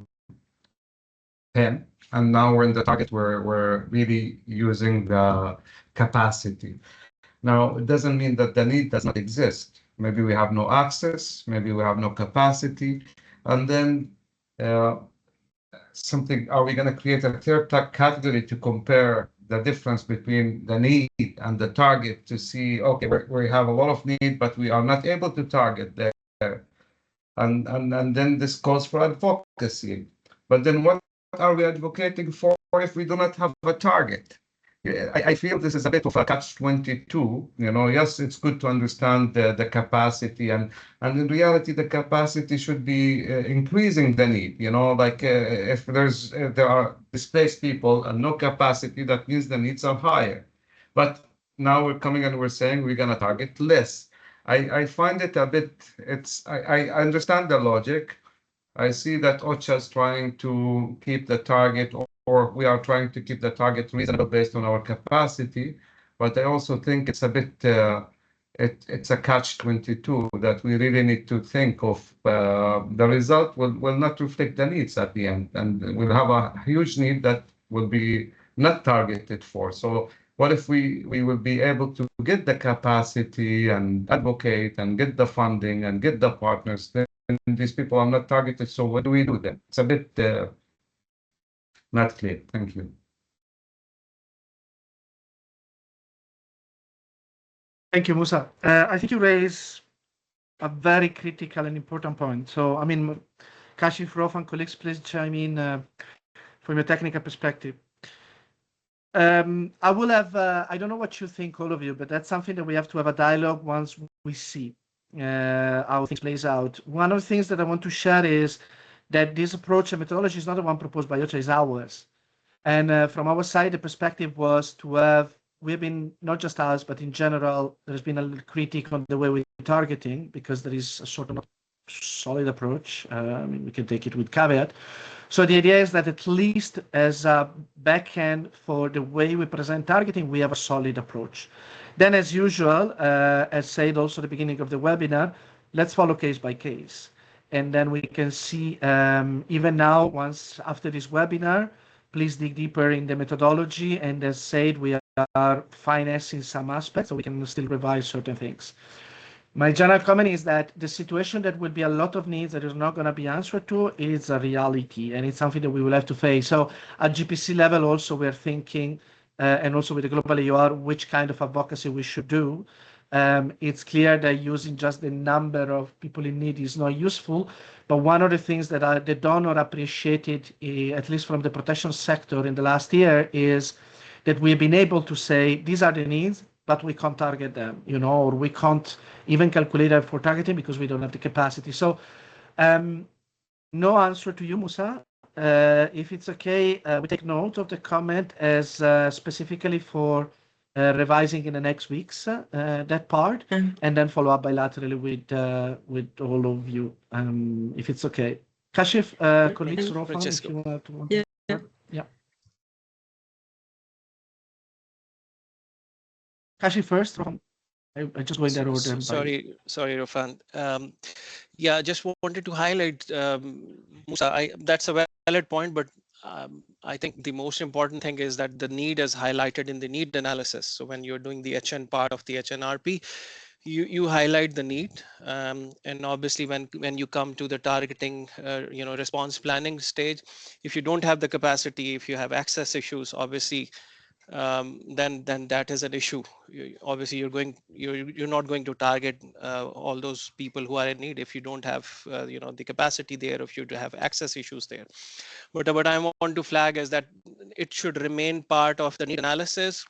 PIN, and now we're in the target where we're really using the capacity. Now, it doesn't mean that the need does not exist. Maybe we have no access, maybe we have no capacity, and then are we going to create a third category to compare the difference between the need and the target to see, okay, we have a lot of need, but we are not able to target there. And then this calls for advocacy. But then what are we advocating for if we do not have a target? I feel this is a bit of a catch-22. Yes, it's good to understand the capacity, and in reality, the capacity should be increasing the need. Like if there are displaced people and no capacity, that means the needs are higher. But now we're coming and we're saying we're going to target less. I find it a bit. I understand the logic. I see that OCHA is trying to keep the target, or we are trying to keep the target reasonable based on our capacity. But I also think it's a bit, it's a catch-22 that we really need to think of. The result will not reflect the needs at the end, and we'll have a huge need that will be not targeted for. So what if we will be able to get the capacity and advocate and get the funding and get the partners, then these people are not targeted. So what do we do then? It's a bit not clear. Thank you. Thank you, Musa. I think you raise a very critical and important point. So, I mean, Kashif, Rof, and colleagues, please chime in from your technical perspective. I will have, I don't know what you think, all of you, but that's something that we have to have a dialogue once we see how things plays out. One of the things that I want to share is that this approach and methodology is not the one proposed by OCHA, it's ours. And from our side, the perspective was to have, we've been, not just us, but in general, there's been a little critique on the way we're targeting, because there is a sort of solid approach. I mean, we can take it with caveat. So the idea is that at least as a backend for the way we present targeting, we have a solid approach. Then, as usual, as said also at the beginning of the webinar, let's follow case by case. And then we can see, even now, once after this webinar, please dig deeper in the methodology. And as said, we are finessing some aspects, so we can still revise certain things. My general comment is that the situation that will be a lot of needs that is not going to be answered to is a reality, and it's something that we will have to face. So at GPC level also, we're thinking, and also with the global AUR, which kind of advocacy we should do. It's clear that using just the number of people in need is not useful, but one of the things that the donor appreciated, at least from the protection sector in the last year, is that we've been able to say, these are the needs, but we can't target them, or we can't even calculate them for targeting because we don't have the capacity. So no answer to you, Musa. If it's okay, we take note of the comment as specifically for revising in the next weeks, that part, and then follow up bilaterally with all of you, if it's okay. Kashif, colleagues, Rofan, if you want to. Yeah. Kashif first, Rofan. I just go in that order. Sorry, Rofan. Yeah, just wanted to highlight, Musa, that's a valid point, but I think the most important thing is that the need is highlighted in the need analysis. So when you're doing the HN part of the HNRP, you highlight the need, and obviously when you come to the targeting, response planning stage, if you don't have the capacity, if you have access issues, obviously, then that is an issue. Obviously, you're not going to target all those people who are in need if you don't have the capacity there, if you have access issues there. But what I want to flag is that it should remain part of the need analysis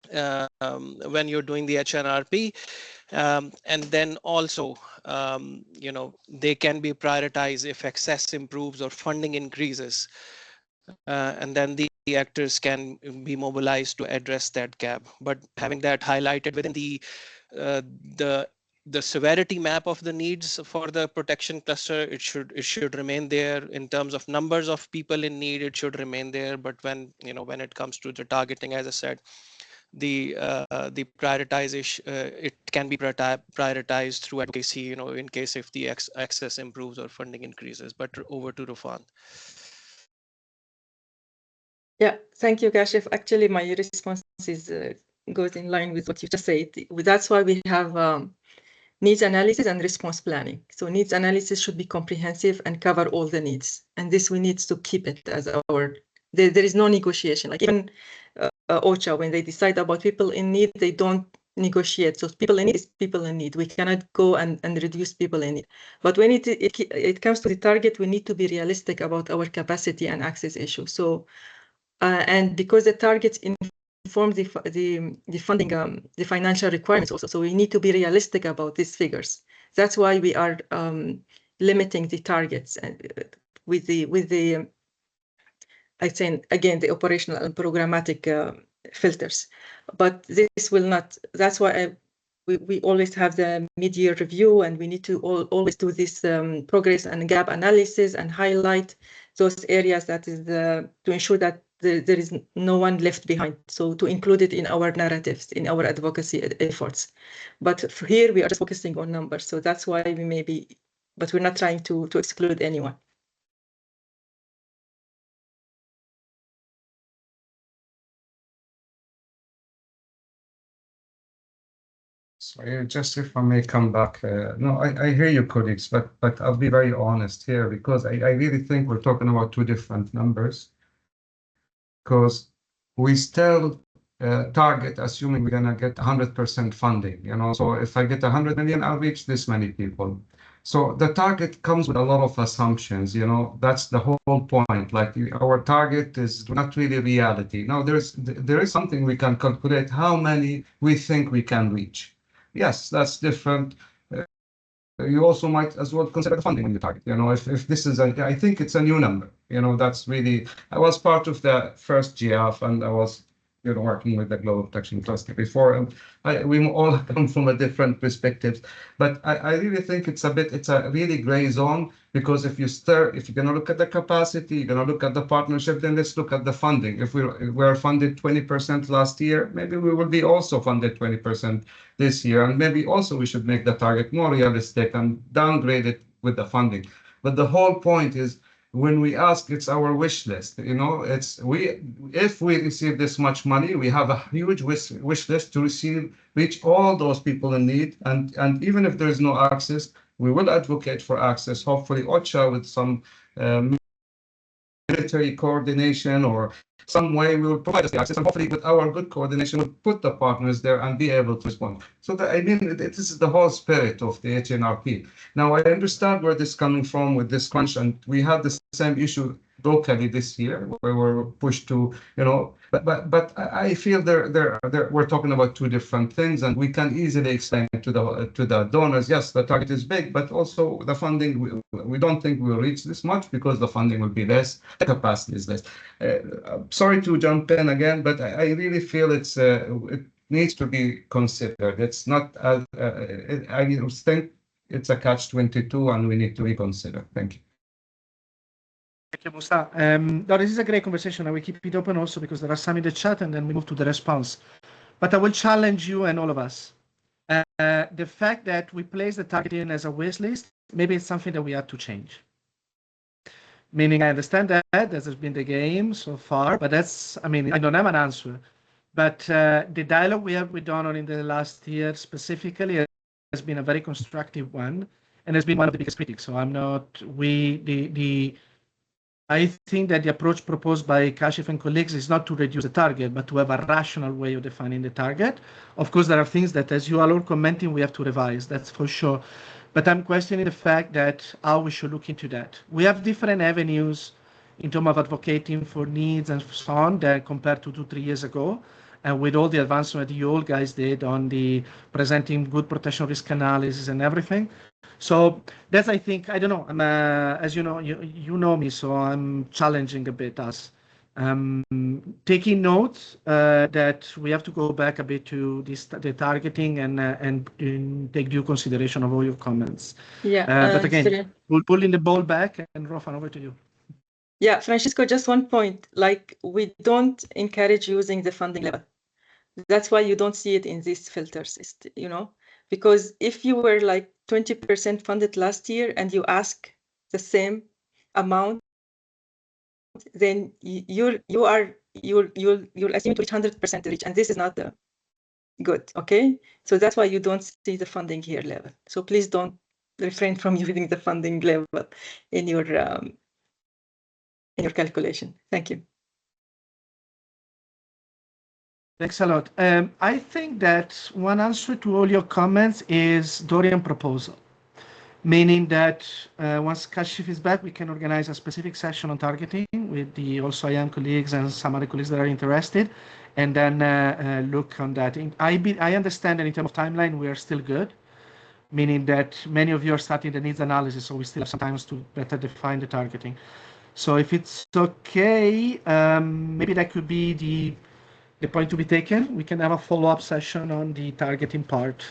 when you're doing the HNRP, and then also they can be prioritized if access improves or funding increases. And then the actors can be mobilized to address that gap. But having that highlighted within the severity map of the needs for the protection cluster, it should remain there. In terms of numbers of people in need, it should remain there. But when it comes to the targeting, as I said, the prioritization, it can be prioritized through advocacy, in case if the access improves or funding increases. But over to Rufan. Yeah, thank you, Kashif. Actually, my response goes in line with what you just said. That's why we have needs analysis and response planning. So needs analysis should be comprehensive and cover all the needs. And this we need to keep it as our, there is no negotiation. Like even OCHA, when they decide about people in need, they don't negotiate. So people in need is people in need. We cannot go and reduce people in need. But when it comes to the target, we need to be realistic about our capacity and access issues. So and because the targets inform the funding, the financial requirements also. So we need to be realistic about these figures. That's why we are limiting the targets and with the I say again the operational and programmatic filters. But this will not. That's why we always have the mid-year review, and we need to always do this progress and gap analysis and highlight those areas that is to ensure that there is no one left behind. So to include it in our narratives, in our advocacy efforts. But for here, we are just focusing on numbers. So that's why we may be, but we're not trying to exclude anyone. Just if I may come back, no, I hear you, colleagues, but I'll be very honest here because I really think we're talking about two different numbers. Because we still target assuming we're gonna get 100% funding, you know. So if I get 100 million, I'll reach this many people. So the target comes with a lot of assumptions, you know. That's the whole point. Like our target is not really reality. Now there is something we can calculate how many we think we can reach. Yes, that's different. You also might as well consider the funding in the target. You know, if this is I think it's a new number. You know, that's really, I was part of the first GF and I was, you know, working with the Global Protection Cluster before, and we all come from a different perspectives. But I really think it's a really gray zone, because if you're gonna look at the capacity, you're gonna look at the partnership, then let's look at the funding. If we're funded 20% last year, maybe we will be also funded 20% this year, and maybe also we should make the target more realistic and downgrade it with the funding. But the whole point is, when we ask, it's our wish list. You know, if we receive this much money, we have a huge wish list to reach all those people in need. And even if there is no access, we will advocate for access. Hopefully, OCHA with some military coordination or some way we will provide us the access, and hopefully with our good coordination we'll put the partners there and be able to respond. So I mean, this is the whole spirit of the HNRP. Now I understand where this is coming from with this crunch, and we had the same issue locally this year where we're pushed to, you know, but I feel we're talking about two different things, and we can easily explain to the donors, yes, the target is big, but also the funding, we don't think we'll reach this much because the funding will be less, the capacity is less. Sorry to jump in again, but I really feel it needs to be considered. It's not, I think it's a catch-22 and we need to reconsider. Thank you. Thank you, Musa. No, this is a great conversation, and we keep it open also because there are some in the chat, and then we move to the response. But I will challenge you and all of us. The fact that we place the target in as a wish list, maybe it's something that we have to change. Meaning, I understand that this has been the game so far, but that's, I mean, I don't have an answer. But the dialogue we have with Donor in the last year specifically has been a very constructive one, and has been one of the biggest critics. So I'm not, I think that the approach proposed by Kashif and colleagues is not to reduce the target, but to have a rational way of defining the target. Of course, there are things that, as you are all commenting, we have to revise, that's for sure. But I'm questioning the fact that how we should look into that. We have different avenues in terms of advocating for needs and so on than compared to 2-3 years ago. And with all the advancement you all guys did on the presenting good protection risk analysis and everything. So that's, I think, I don't know, I'm, as you know, you know me, so I'm challenging a bit us. Taking note that we have to go back a bit to the targeting and take due consideration of all your comments. Yeah. But again, we'll pull in the ball back, and Rofan, over to you. Yeah, Francisco, just one point, like we don't encourage using the funding level. That's why you don't see it in these filters, you know, because if you were like 20% funded last year and you ask the same amount, then you'll assume to reach 100% reach, and this is not the good. Okay, so that's why you don't see the funding here level. So please don't refrain from using the funding level in your calculation. Thank you. Thanks a lot. I think that one answer to all your comments is Dorian proposal, meaning that once Kashif is back, we can organize a specific session on targeting with the also IAM colleagues and some other colleagues that are interested, and then look on that. I understand that in terms of timeline, we are still good, meaning that many of you are starting the needs analysis, so we still have some time to better define the targeting. So if it's okay, maybe that could be the point to be taken. We can have a follow-up session on the targeting part.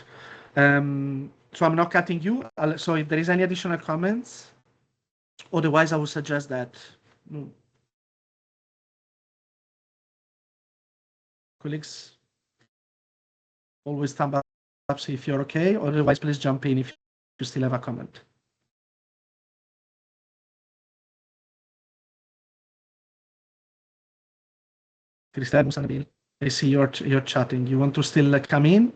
So I'm not cutting you. So if there is any additional comments, otherwise I would suggest that colleagues always thumb up if you're okay. Otherwise, please jump in if you still have a comment. Christelle, I see you're chatting. You want to still come in?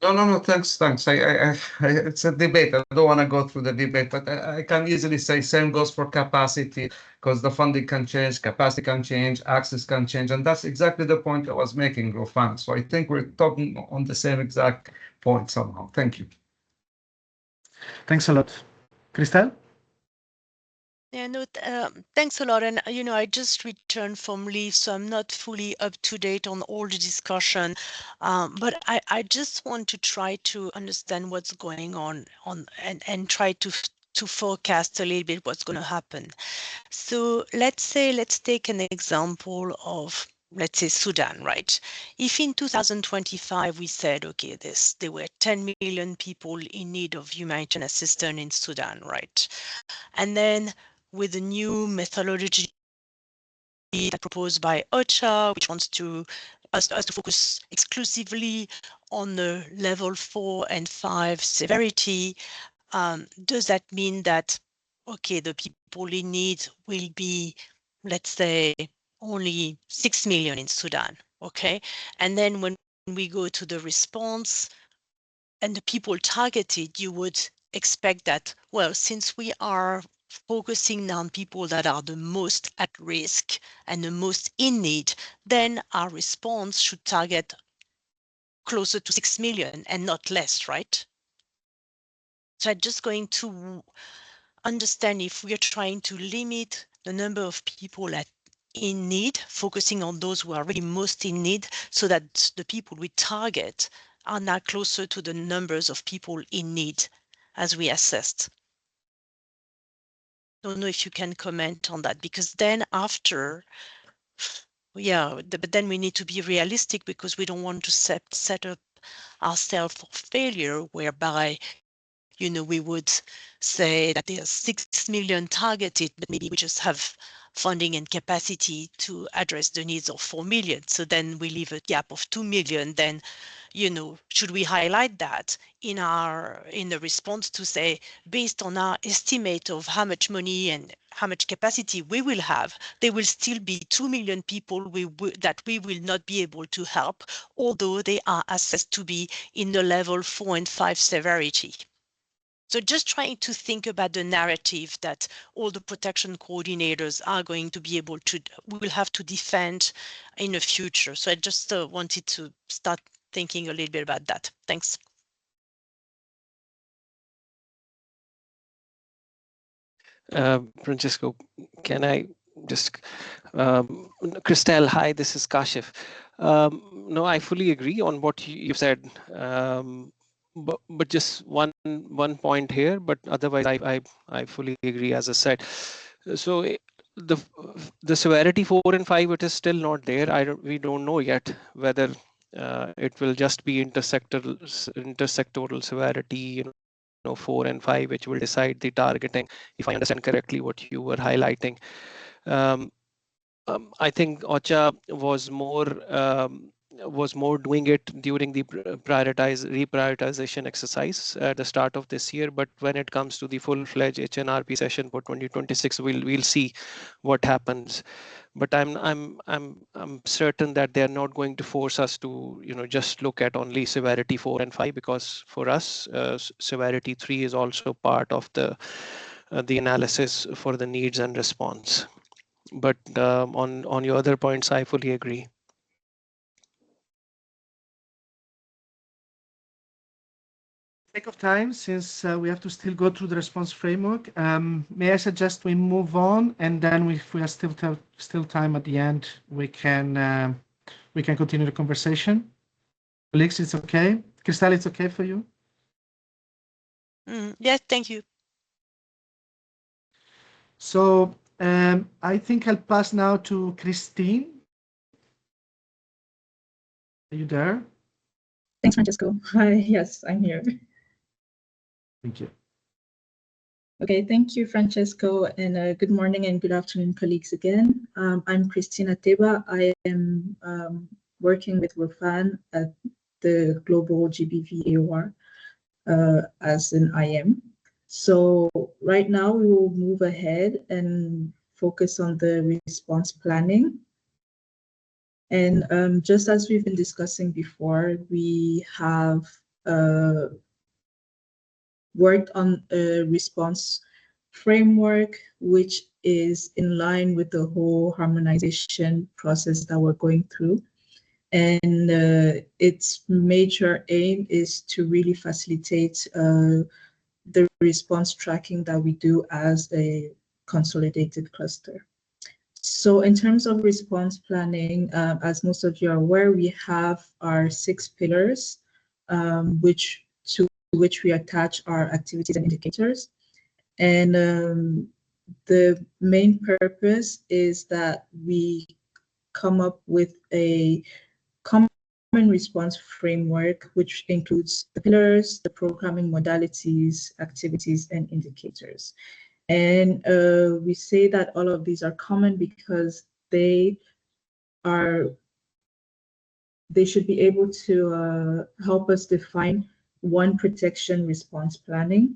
No, thanks. It's a debate. I don't want to go through the debate, but I can easily say same goes for capacity because the funding can change, capacity can change, access can change, and that's exactly the point I was making, Rufan. So I think we're talking on the same exact point somehow. Thank you. Thanks a lot. Christelle? Yeah, no, thanks a lot. And, I just returned from leave, so I'm not fully up to date on all the discussion. But I just want to try to understand what's going on and try to forecast a little bit what's going to happen. So let's take an example of, let's say, Sudan, right? If in 2025 we said, okay, there were 10 million people in need of humanitarian assistance in Sudan, right? And then with the new methodology proposed by OCHA, which wants us to focus exclusively on the level 4 and 5 severity, does that mean that, okay, the people in need will be, let's say, only 6 million in Sudan, okay? And then when we go to the response and the people targeted, you would expect that, well, since we are focusing on people that are the most at risk and the most in need, then our response should target closer to 6 million and not less, right? So I'm just going to understand if we are trying to limit the number of people in need, focusing on those who are really most in need, so that the people we target are now closer to the numbers of people in need as we assessed. Don't know if you can comment on that, because then after, but then we need to be realistic, because we don't want to set up ourselves for failure, whereby we would say that there's 6 million targeted, but maybe we just have funding and capacity to address the needs of 4 million. So then we leave a gap of 2 million. Then, should we highlight that in the response to say, based on our estimate of how much money and how much capacity we will have, there will still be 2 million people that we will not be able to help, although they are assessed to be in the level 4 and 5 severity. So just trying to think about the narrative that all the protection coordinators are going to be able to, we will have to defend in the future. So I just wanted to start thinking a little bit about that. Thanks. Francesco, can I just, Christelle, hi, this is Kashif. No, I fully agree on what you've said. But just one point here, but otherwise I fully agree, as I said. So the severity 4 and 5, it is still not there. We don't know yet whether it will just be intersectoral severity, 4 and 5, which will decide the targeting, if I understand correctly what you were highlighting. I think OCHA was more doing it during the reprioritization exercise at the start of this year. But when it comes to the full-fledged HNRP session for 2026, we'll see what happens. But I'm certain that they're not going to force us to just look at only severity 4 and 5, because for us severity 3 is also part of the analysis for the needs and response. But on your other points, I fully agree. Sake of time, since we have to still go through the response framework, may I suggest we move on, and then if we are still time at the end, we can continue the conversation. Colleagues, it's okay. Christelle, it's okay for you? Yes, thank you. So I think I'll pass now to Christine. Are you there? Thanks, Francesco. Hi, yes, I'm here. Thank you. Okay, thank you, Francesco, and good morning and good afternoon, colleagues again. I'm Christina Teba. I am working with Rufan at the Global GBV AOR as an IM. So right now we will move ahead and focus on the response planning. And just as we've been discussing before, we have worked on a response framework, which is in line with the whole harmonization process that we're going through. And its major aim is to really facilitate the response tracking that we do as a consolidated cluster. So in terms of response planning, as most of you are aware, we have our 6 pillars, to which we attach our activities and indicators. And the main purpose is that we come up with a common response framework, which includes the pillars, the programming modalities, activities, and indicators. And we say that all of these are common because they should be able to help us define one protection response planning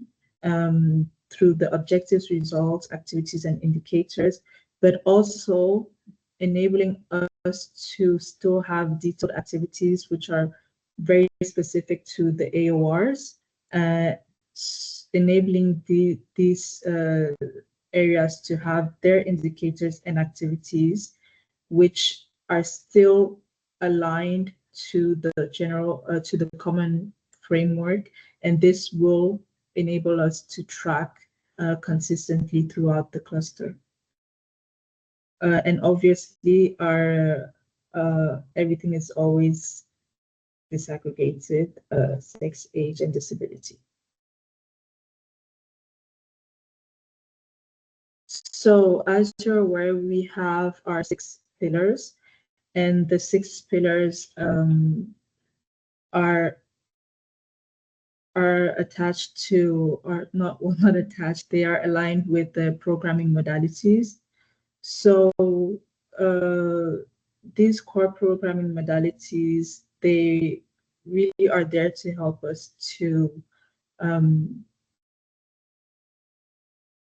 through the objectives, results, activities, and indicators, but also enabling us to still have detailed activities which are very specific to the AORs, enabling these areas to have their indicators and activities which are still aligned to the general, to the common framework, and this will enable us to track consistently throughout the cluster. And obviously, our everything is always disaggregated, sex, age, and disability. So as you're aware, we have our 6 pillars, and the 6 pillars are attached to, or not, well, not attached, they are aligned with the programming modalities. So these core programming modalities, they really are there to help us to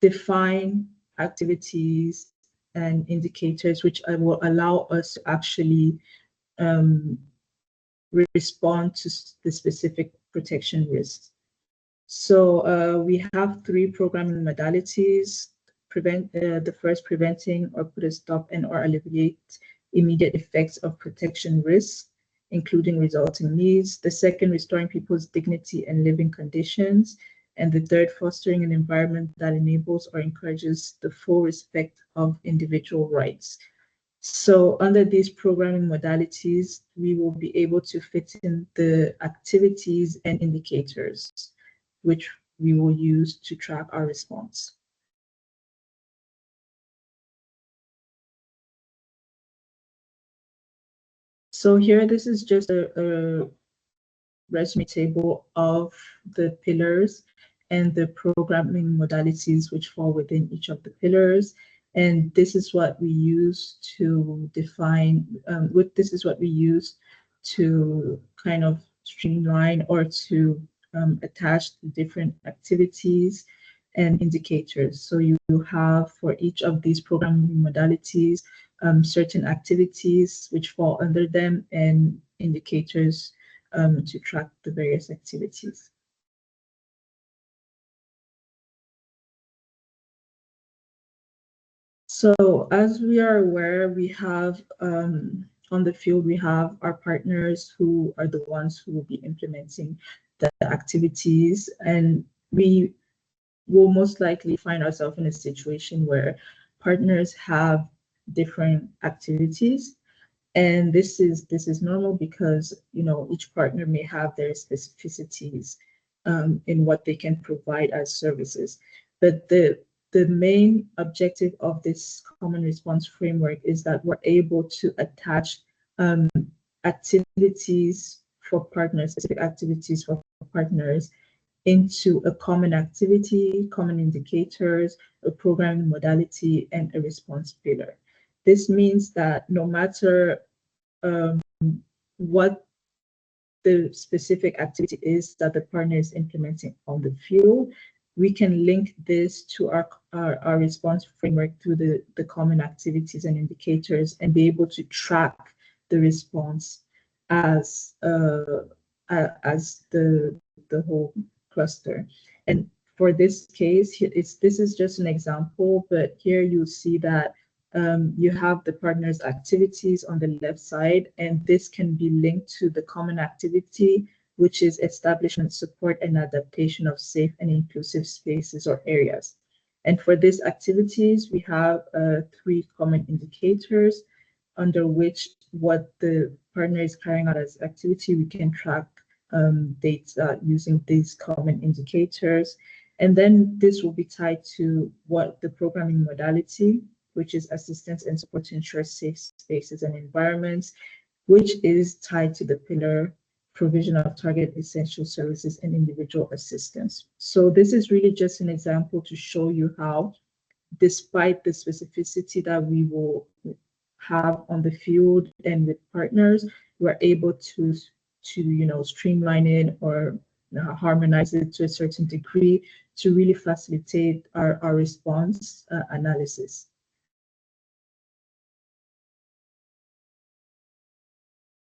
define activities and indicators which will allow us to actually respond to the specific protection risks. So we have 3 programming modalities: the first, preventing or put a stop and or alleviate immediate effects of protection risks, including resulting needs; the second, restoring people's dignity and living conditions; and the third, fostering an environment that enables or encourages the full respect of individual rights. So under these programming modalities, we will be able to fit in the activities and indicators which we will use to track our response. So here, this is just a resume table of the pillars and the programming modalities which fall within each of the pillars. And this is what we use to define, this is what we use to kind of streamline or to attach the different activities and indicators. So you have for each of these programming modalities certain activities which fall under them and indicators to track the various activities. So as we are aware, we have on the field, we have our partners who are the ones who will be implementing the activities, and we will most likely find ourselves in a situation where partners have different activities. And this is normal because, you know, each partner may have their specificities in what they can provide as services. But the main objective of this common response framework is that we're able to attach activities for partners, specific activities for partners, into a common activity, common indicators, a programming modality, and a response pillar. This means that no matter what the specific activity is that the partner is implementing on the field, we can link this to our response framework through the common activities and indicators and be able to track the response as as the whole cluster. And for this case, this is just an example, but here you see that you have the partner's activities on the left side, and this can be linked to the common activity, which is establishment, support, and adaptation of safe and inclusive spaces or areas. And for these activities, we have 3 common indicators under which what the partner is carrying out as activity, we can track data using these common indicators. And then this will be tied to what the programming modality, which is assistance and support to ensure safe spaces and environments, which is tied to the pillar provision of target essential services and individual assistance. So this is really just an example to show you how, despite the specificity that we will have on the field and with partners, we're able to streamline it or harmonize it to a certain degree to really facilitate our response analysis.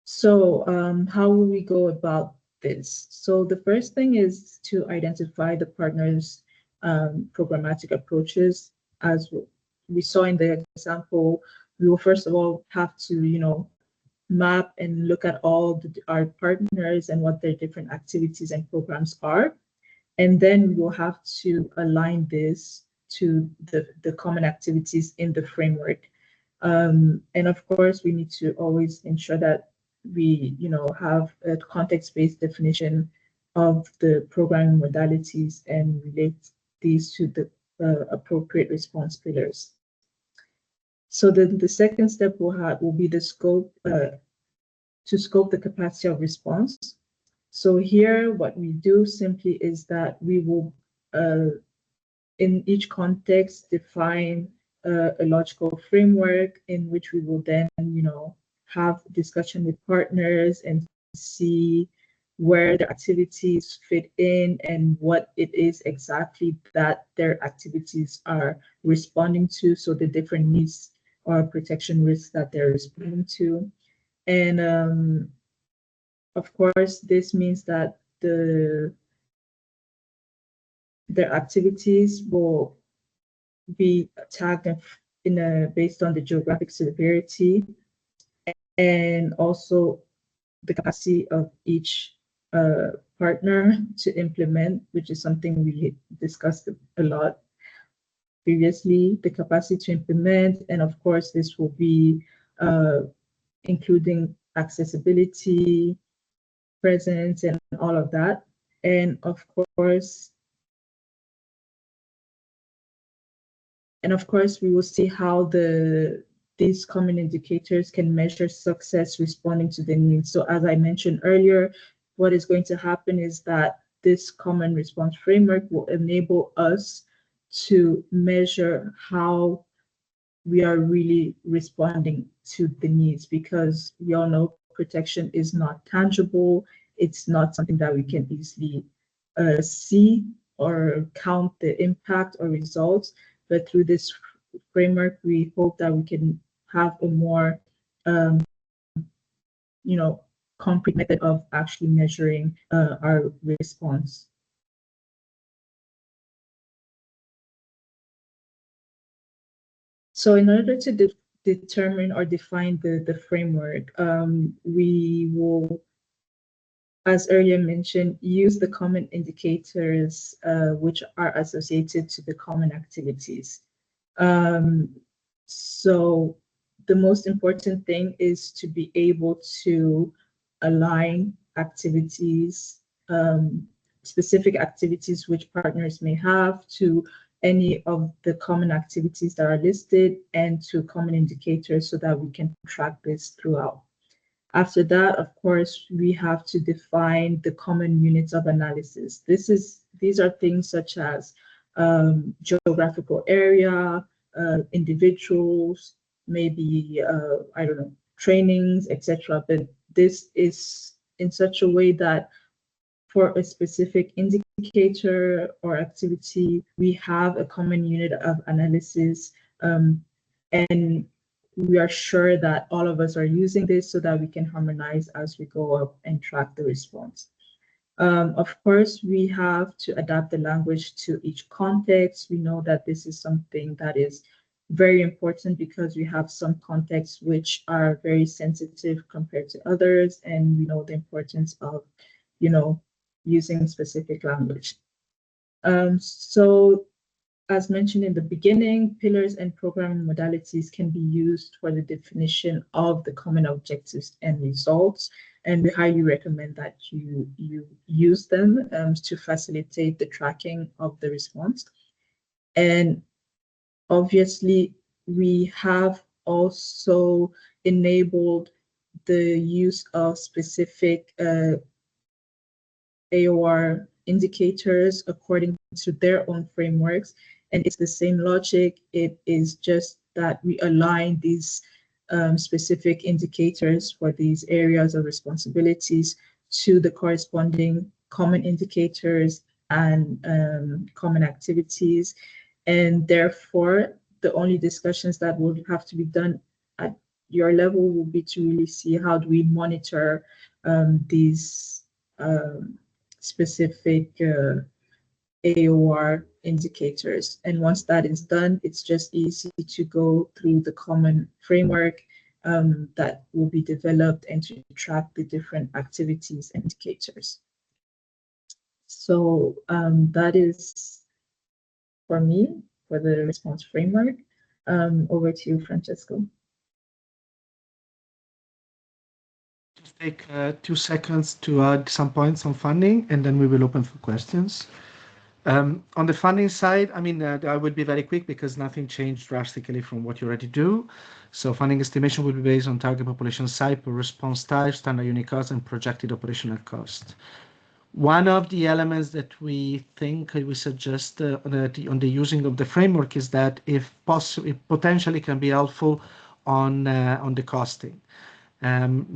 So how will we go about this? So the first thing is to identify the partner's programmatic approaches. As we saw in the example, we will first of all have to, map and look at all our partners and what their different activities and programs are. And then we will have to align this to the common activities in the framework. And of course, we need to always ensure that we, have a context-based definition of the programming modalities and relate these to the appropriate response pillars. So the second step will be the scope, to scope the capacity of response. So here, what we do simply is that we will, in each context, define a logical framework in which we will then, have discussion with partners and see where the activities fit in and what it is exactly that their activities are responding to. So the different needs or protection risks that they're responding to. And of course, this means that their activities will be tagged based on the geographic severity and also the capacity of each partner to implement, which is something we discussed a lot previously, the capacity to implement. And of course, this will be including accessibility, presence, and all of that. And of course, we will see how these common indicators can measure success responding to the needs. So as I mentioned earlier, what is going to happen is that this common response framework will enable us to measure how we are really responding to the needs, because we all know protection is not tangible. It's not something that we can easily see or count the impact or results. But through this framework, we hope that we can have a more, concrete method of actually measuring our response. So in order to determine or define the framework, we will, as earlier mentioned, use the common indicators which are associated to the common activities. So the most important thing is to be able to align activities, specific activities which partners may have, to any of the common activities that are listed and to common indicators so that we can track this throughout. After that, of course, we have to define the common units of analysis. These are things such as geographical area, individuals, maybe, I don't know, trainings, etc. But this is in such a way that for a specific indicator or activity, we have a common unit of analysis. And we are sure that all of us are using this so that we can harmonize as we go up and track the response. Of course, we have to adapt the language to each context. We know that this is something that is very important because we have some contexts which are very sensitive compared to others, and we know the importance of, using specific language. So as mentioned in the beginning, pillars and programming modalities can be used for the definition of the common objectives and results, and we highly recommend that you use them to facilitate the tracking of the response. And obviously, we have also enabled the use of specific AOR indicators according to their own frameworks. And it's the same logic. It is just that we align these specific indicators for these areas of responsibilities to the corresponding common indicators and common activities. And therefore, the only discussions that will have to be done at your level will be to really see how do we monitor these specific AOR indicators. And once that is done, it's just easy to go through the common framework that will be developed and to track the different activities and indicators. So that is for me, for the response framework. Over to you, Francesco. Just take 2 seconds to add some points on funding, and then we will open for questions. On the funding side, I mean, I will be very quick because nothing changed drastically from what you already do. So funding estimation will be based on target population size per response type, standard unit cost, and projected operational cost. One of the elements that we think we suggest on the using of the framework is that if possible, it potentially can be helpful on the costing.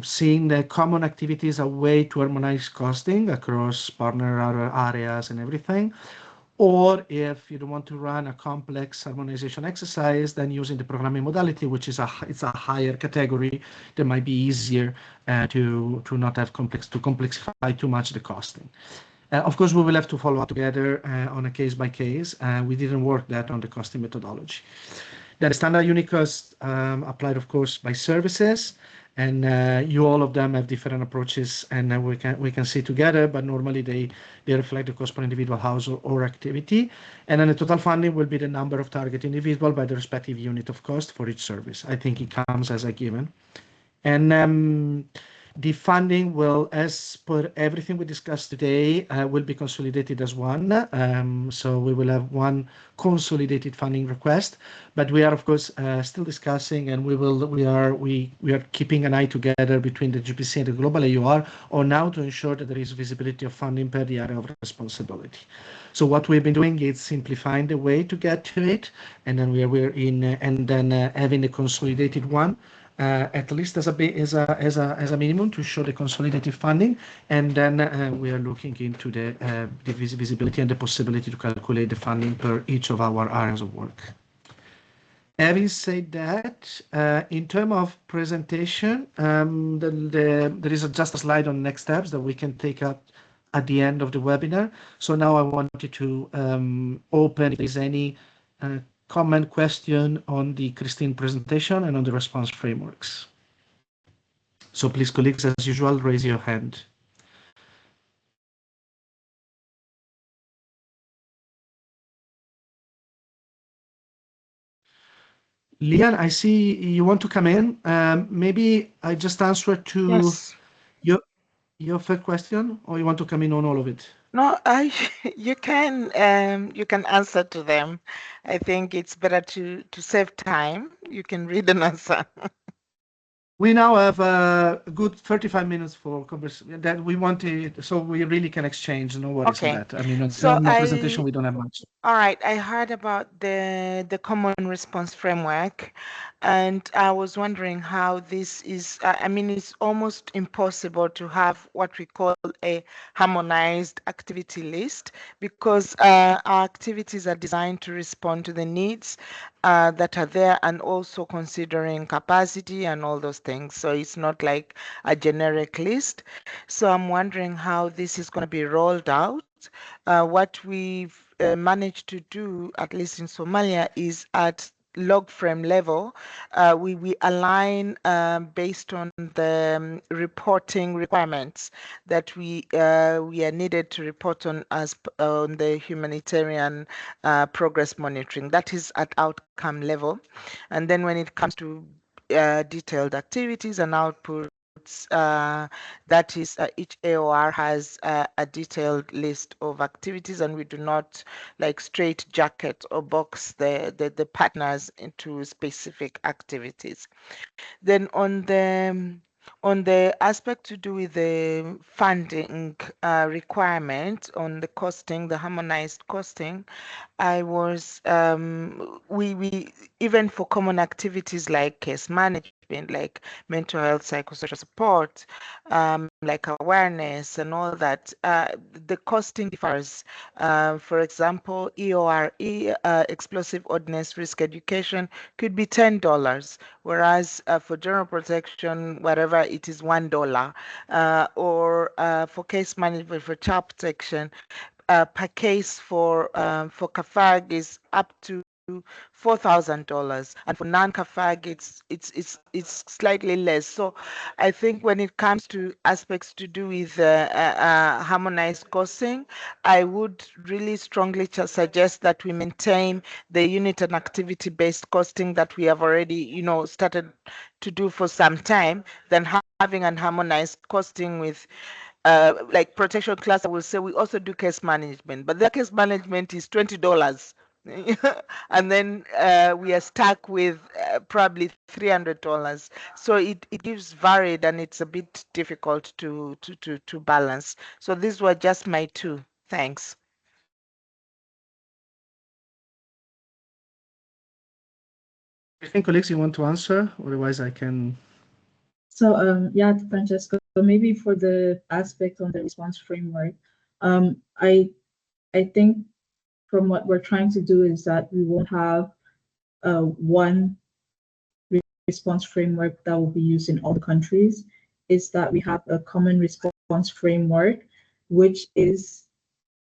Seeing the common activities a way to harmonize costing across partner areas and everything, or if you don't want to run a complex harmonization exercise, then using the programming modality, which is it's a higher category that might be easier to not have complexify too much the costing. Of course, we will have to follow up together on a case by case. We didn't work that on the costing methodology. The standard unit cost applied, of course, by services. And all of them have different approaches, and we can see together, but normally they reflect the cost per individual household or activity. And then the total funding will be the number of target individual by the respective unit of cost for each service. I think it comes as a given. And the funding will, as per everything we discussed today, will be consolidated as one. So we will have one consolidated funding request, but we are of course still discussing, and we are keeping an eye together between the GPC and the global AUR on now to ensure that there is visibility of funding per the area of responsibility. So what we've been doing is simplifying the way to get to it, and then we're in and then having the consolidated one. At least as a minimum to show the consolidated funding, and then we are looking into the visibility and the possibility to calculate the funding per each of our areas of work. Having said that, in terms of presentation, there is just a slide on next steps that we can take up at the end of the webinar. So now I wanted to open if there's any comment, question on the Christine presentation and on the response frameworks. So please, colleagues, as usual, raise your hand. Lian, I see you want to come in. Maybe I just answer to your first question, or you want to come in on all of it? No, you can answer to them. I think it's better to save time. You can read and answer. We now have a good 35 minutes for conversation that we wanted, so we really can exchange. No worries on that. I mean, on the presentation, we don't have much. All right, I heard about the common response framework, and I was wondering how this is. I mean, it's almost impossible to have what we call a harmonized activity list because our activities are designed to respond to the needs that are there, and also considering capacity and all those things. So it's not like a generic list. So I'm wondering how this is going to be rolled out. What we've managed to do, at least in Somalia, is at log frame level, we align based on the reporting requirements that we are needed to report on as on the humanitarian progress monitoring. That is at outcome level. And then when it comes to detailed activities and outputs, that is each AOR has a detailed list of activities, and we do not like straight jacket or box the partners into specific activities. Then on the aspect to do with the funding requirement on the costing, the harmonized costing, I was we even for common activities like case management, like mental health, psychosocial support, like awareness and all that, the costing differs. For example, EORE, explosive ordnance risk education, could be $10, whereas for general protection, whatever, it is $1. Or for case management, for child protection, per case for CAFAG is up to $4,000, and for non-CAFAG it's slightly less. So I think when it comes to aspects to do with harmonized costing, I would really strongly suggest that we maintain the unit and activity-based costing that we have already, started to do for some time, than having an harmonized costing with like protection class. I will say we also do case management, but their case management is $20. And then we are stuck with probably $300. So it gives varied, and it's a bit difficult to balance. So these were just my two. Thanks. I think colleagues, you want to answer? Otherwise, I can. So yeah, Francesco, so maybe for the aspect on the response framework, I think from what we're trying to do is that we won't have one response framework that will be used in all the countries. Is that we have a common response framework, which is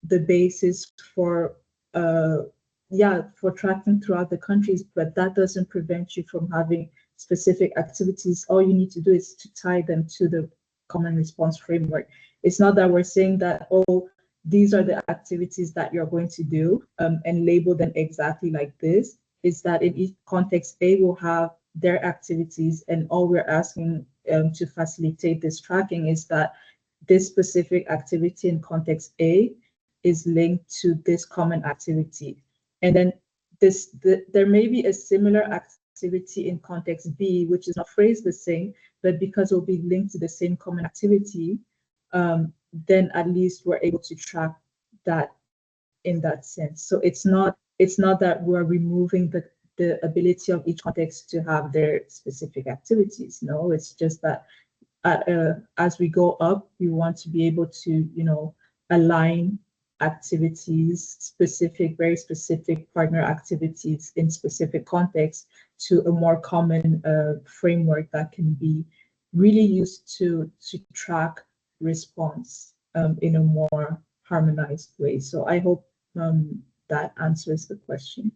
the basis for for tracking throughout the countries, but that doesn't prevent you from having specific activities. All you need to do is to tie them to the common response framework. It's not that we're saying that, oh, these are the activities that you're going to do and label them exactly like this. It's that in each context, A will have their activities, and all we're asking to facilitate this tracking is that this specific activity in context A is linked to this common activity. And then there may be a similar activity in context B, which is not phrased the same, but because it will be linked to the same common activity, then at least we're able to track that in that sense. So it's not that we're removing the ability of each context to have their specific activities. No, it's just that as we go up, we want to be able to, align activities, very specific partner activities in specific contexts to a more common framework that can be really used to track response in a more harmonized way. So I hope that answers the question.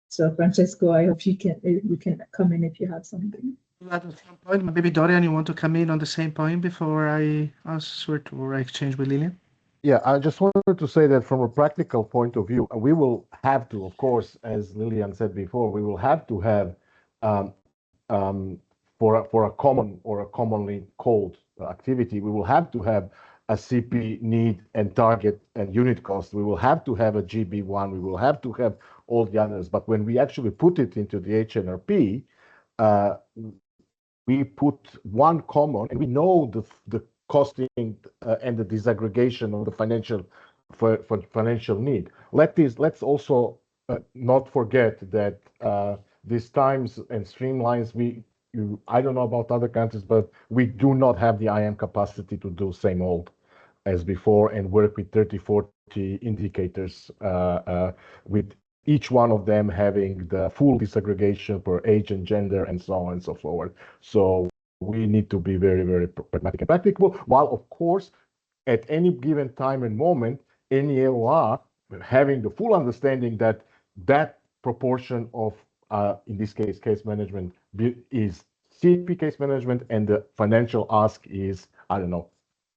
So Francesco, I hope we can come in if you have something. At the same point, maybe Dorian, you want to come in on the same point before I answer or I exchange with Lilian? Yeah, I just wanted to say that from a practical point of view, we will have to, of course, as Lilian said before, we will have to have for a common or a commonly called activity, we will have to have a CP need and target and unit cost. We will have to have a GB1. We will have to have all the others. But when we actually put it into the HNRP, we put one common, and we know the costing and the disaggregation of the financial need. Let's also not forget that these times and streamlines, I don't know about other countries, but we do not have the IM capacity to do same old as before and work with 30, 40 indicators with each one of them having the full disaggregation per age and gender and so on and so forth. So we need to be very, very pragmatic and practical, while of course, at any given time and moment, any AOR having the full understanding that that proportion of, in this case, case management is CP case management, and the financial ask is, I don't know,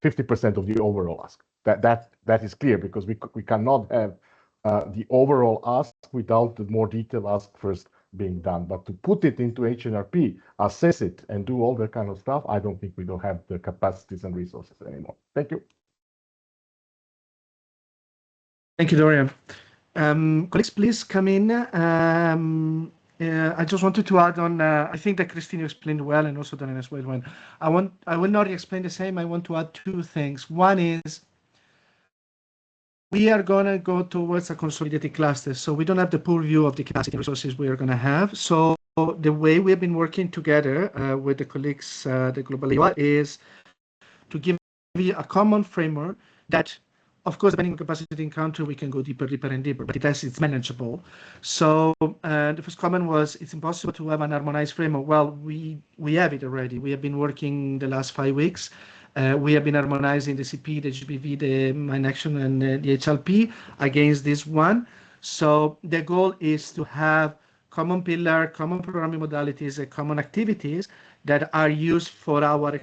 50% of the overall ask. That is clear, because we cannot have the overall ask without the more detailed ask first being done. But to put it into HNRP, assess it, and do all that kind of stuff, I don't think we don't have the capacities and resources anymore. Thank you. Thank you, Dorian. Colleagues, please come in. I just wanted to add on, I think that Christine explained well, and also Dorian as well. When I will not explain the same. I want to add two things. One is, we are going to go towards a consolidated cluster. So we don't have the pool view of the capacity resources we are going to have. So the way we have been working together with the colleagues, the Global AOR, is to give you a common framework that, of course, depending on capacity in country, we can go deeper and deeper, but it's manageable. So the first comment was, it's impossible to have an harmonized framework. Well, we have it already. We have been working the last 5 weeks. We have been harmonizing the CP, the GPV, the mine action, and the HLP against this one. So the goal is to have common pillar, common programming modalities, and common activities that are used for our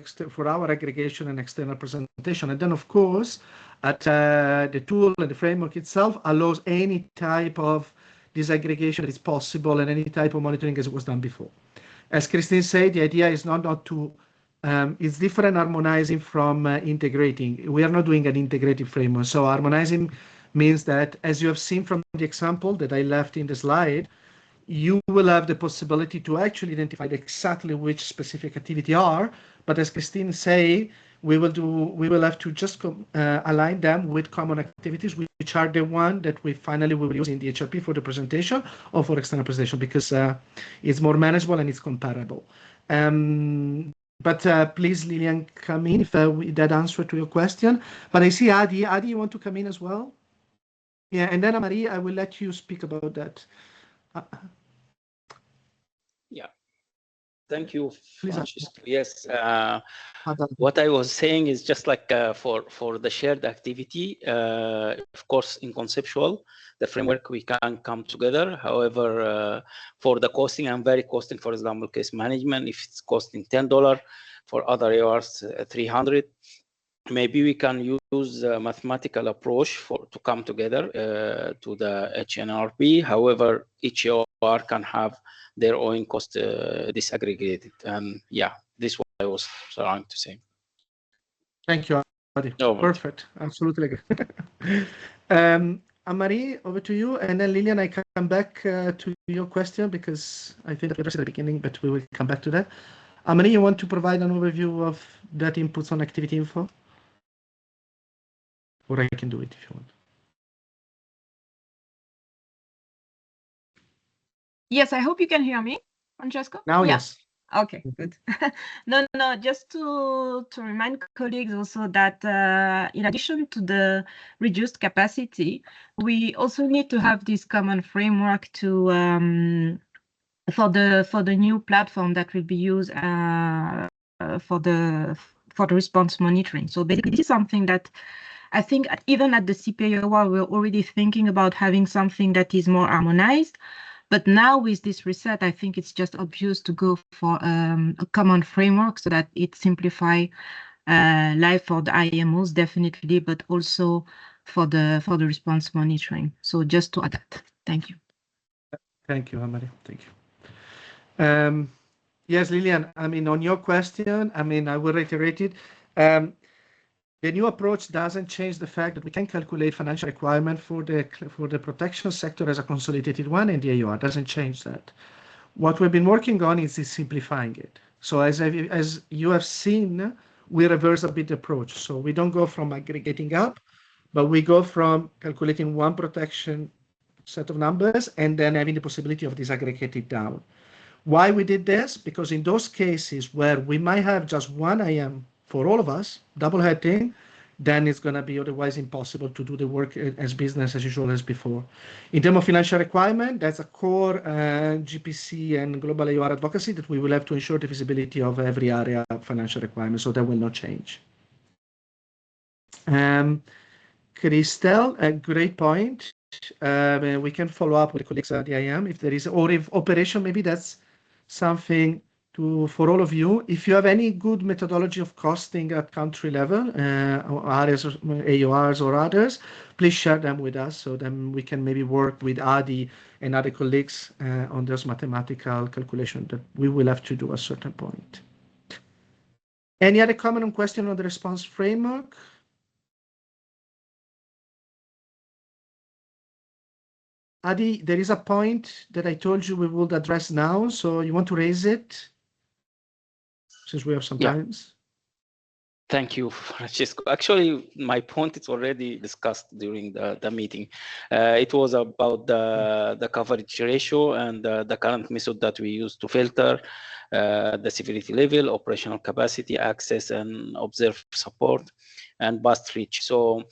aggregation and external presentation. And then, of course, at the tool and the framework itself allows any type of disaggregation that is possible and any type of monitoring as it was done before. As Christine said, the idea is not to it's different harmonizing from integrating. We are not doing an integrated framework. So harmonizing means that, as you have seen from the example that I left in the slide, you will have the possibility to actually identify exactly which specific activity are. But as Christine say, we will have to just align them with common activities, which are the one that we finally will use in the HRP for the presentation or for external presentation, because it's more manageable and it's comparable. But please, Lilian, come in if that answer to your question. But I see Adi. Adi, you want to come in as well? Yeah, and then Marie, I will let you speak about that. Yeah, thank you, Francis. Yes, what I was saying is just like for the shared activity, of course, in conceptual, the framework, we can come together. However, for the costing and very costing, for example, case management, if it's costing $10, for other AORs, 300, maybe we can use a mathematical approach to come together to the HNRP. However, each AOR can have their own cost disaggregated. And yeah, this is what I was trying to say. Thank you, Adi. No, perfect. Absolutely. Marie, over to you. And then Lilian, I come back to your question, because I think that we addressed at the beginning, but we will come back to that. Marie, you want to provide an overview of that inputs on activity info? Or I can do it if you want. Yes, I hope you can hear me, Francesco. Now, yes. Okay, good. No, just to remind colleagues also that in addition to the reduced capacity, we also need to have this common framework to for the new platform that will be used for the response monitoring. So basically, this is something that I think even at the CPAOR, we're already thinking about having something that is more harmonized. But now with this reset, I think it's just obvious to go for a common framework so that it simplifies life for the IMOs, definitely, but also for the response monitoring. So just to add that. Thank you. Thank you, Marie. Thank you. Yes, Lilian, I mean, on your question, I mean, I will reiterate it. The new approach doesn't change the fact that we can calculate financial requirement for the protection sector as a consolidated one, and the AOR doesn't change that. What we've been working on is simplifying it. So as you have seen, we reverse a bit the approach. So we don't go from aggregating up, but we go from calculating one protection set of numbers and then having the possibility of disaggregating down. Why we did this? Because in those cases where we might have just one IM for all of us, double heading, then it's going to be otherwise impossible to do the work as business as usual as before. In terms of financial requirement, that's a core GPC and global AUR advocacy that we will have to ensure the visibility of every area of financial requirement, so that will not change. Christelle, a great point. We can follow up with the colleagues at the IAM if there is, or if operation, maybe that's something for all of you. If you have any good methodology of costing at country level, areas, AURs or others, please share them with us so then we can maybe work with Adi and other colleagues on those mathematical calculations that we will have to do at a certain point. Any other comment or question on the response framework? Adi, there is a point that I told you we would address now, so you want to raise it? Since we have some time. Thank you, Francesco. Actually, my point is already discussed during the meeting. It was about the coverage ratio and the current method that we use to filter the severity level, operational capacity, access, and observe support, and bust reach. So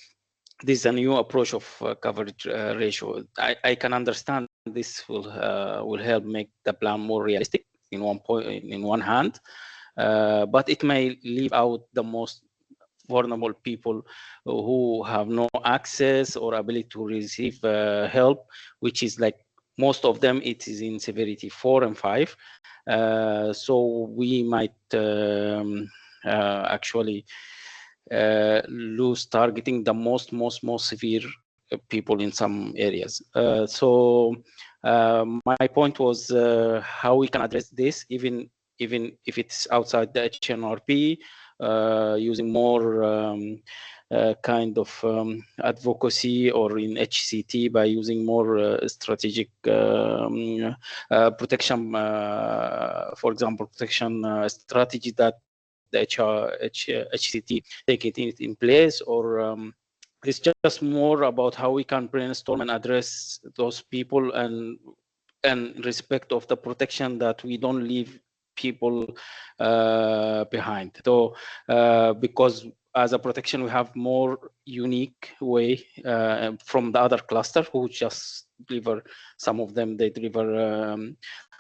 this is a new approach of coverage ratio. I can understand this will help make the plan more realistic in one hand. But it may leave out the most vulnerable people who have no access or ability to receive help, which is like most of them, it is in severity 4 and 5. So we might actually lose targeting the most severe people in some areas. So my point was how we can address this, even if it's outside the HNRP, using more kind of advocacy, or in HCT by using more strategic protection, for example, protection strategy that the HCT take it in place, or it's just more about how we can brainstorm and address those people and respect of the protection that we don't leave people behind. So because as a protection we have more unique way from the other cluster who just deliver, some of them they deliver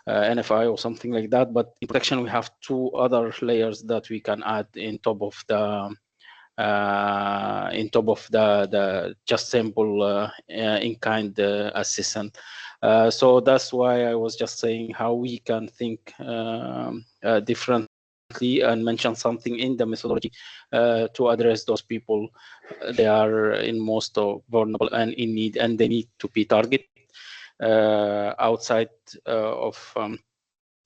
NFI or something like that, but in protection we have 2 other layers that we can add in top of the just simple in-kind assistant. So that's why I was just saying how we can think differently and mention something in the methodology to address those people. They are in most vulnerable and in need, and they need to be targeted outside of.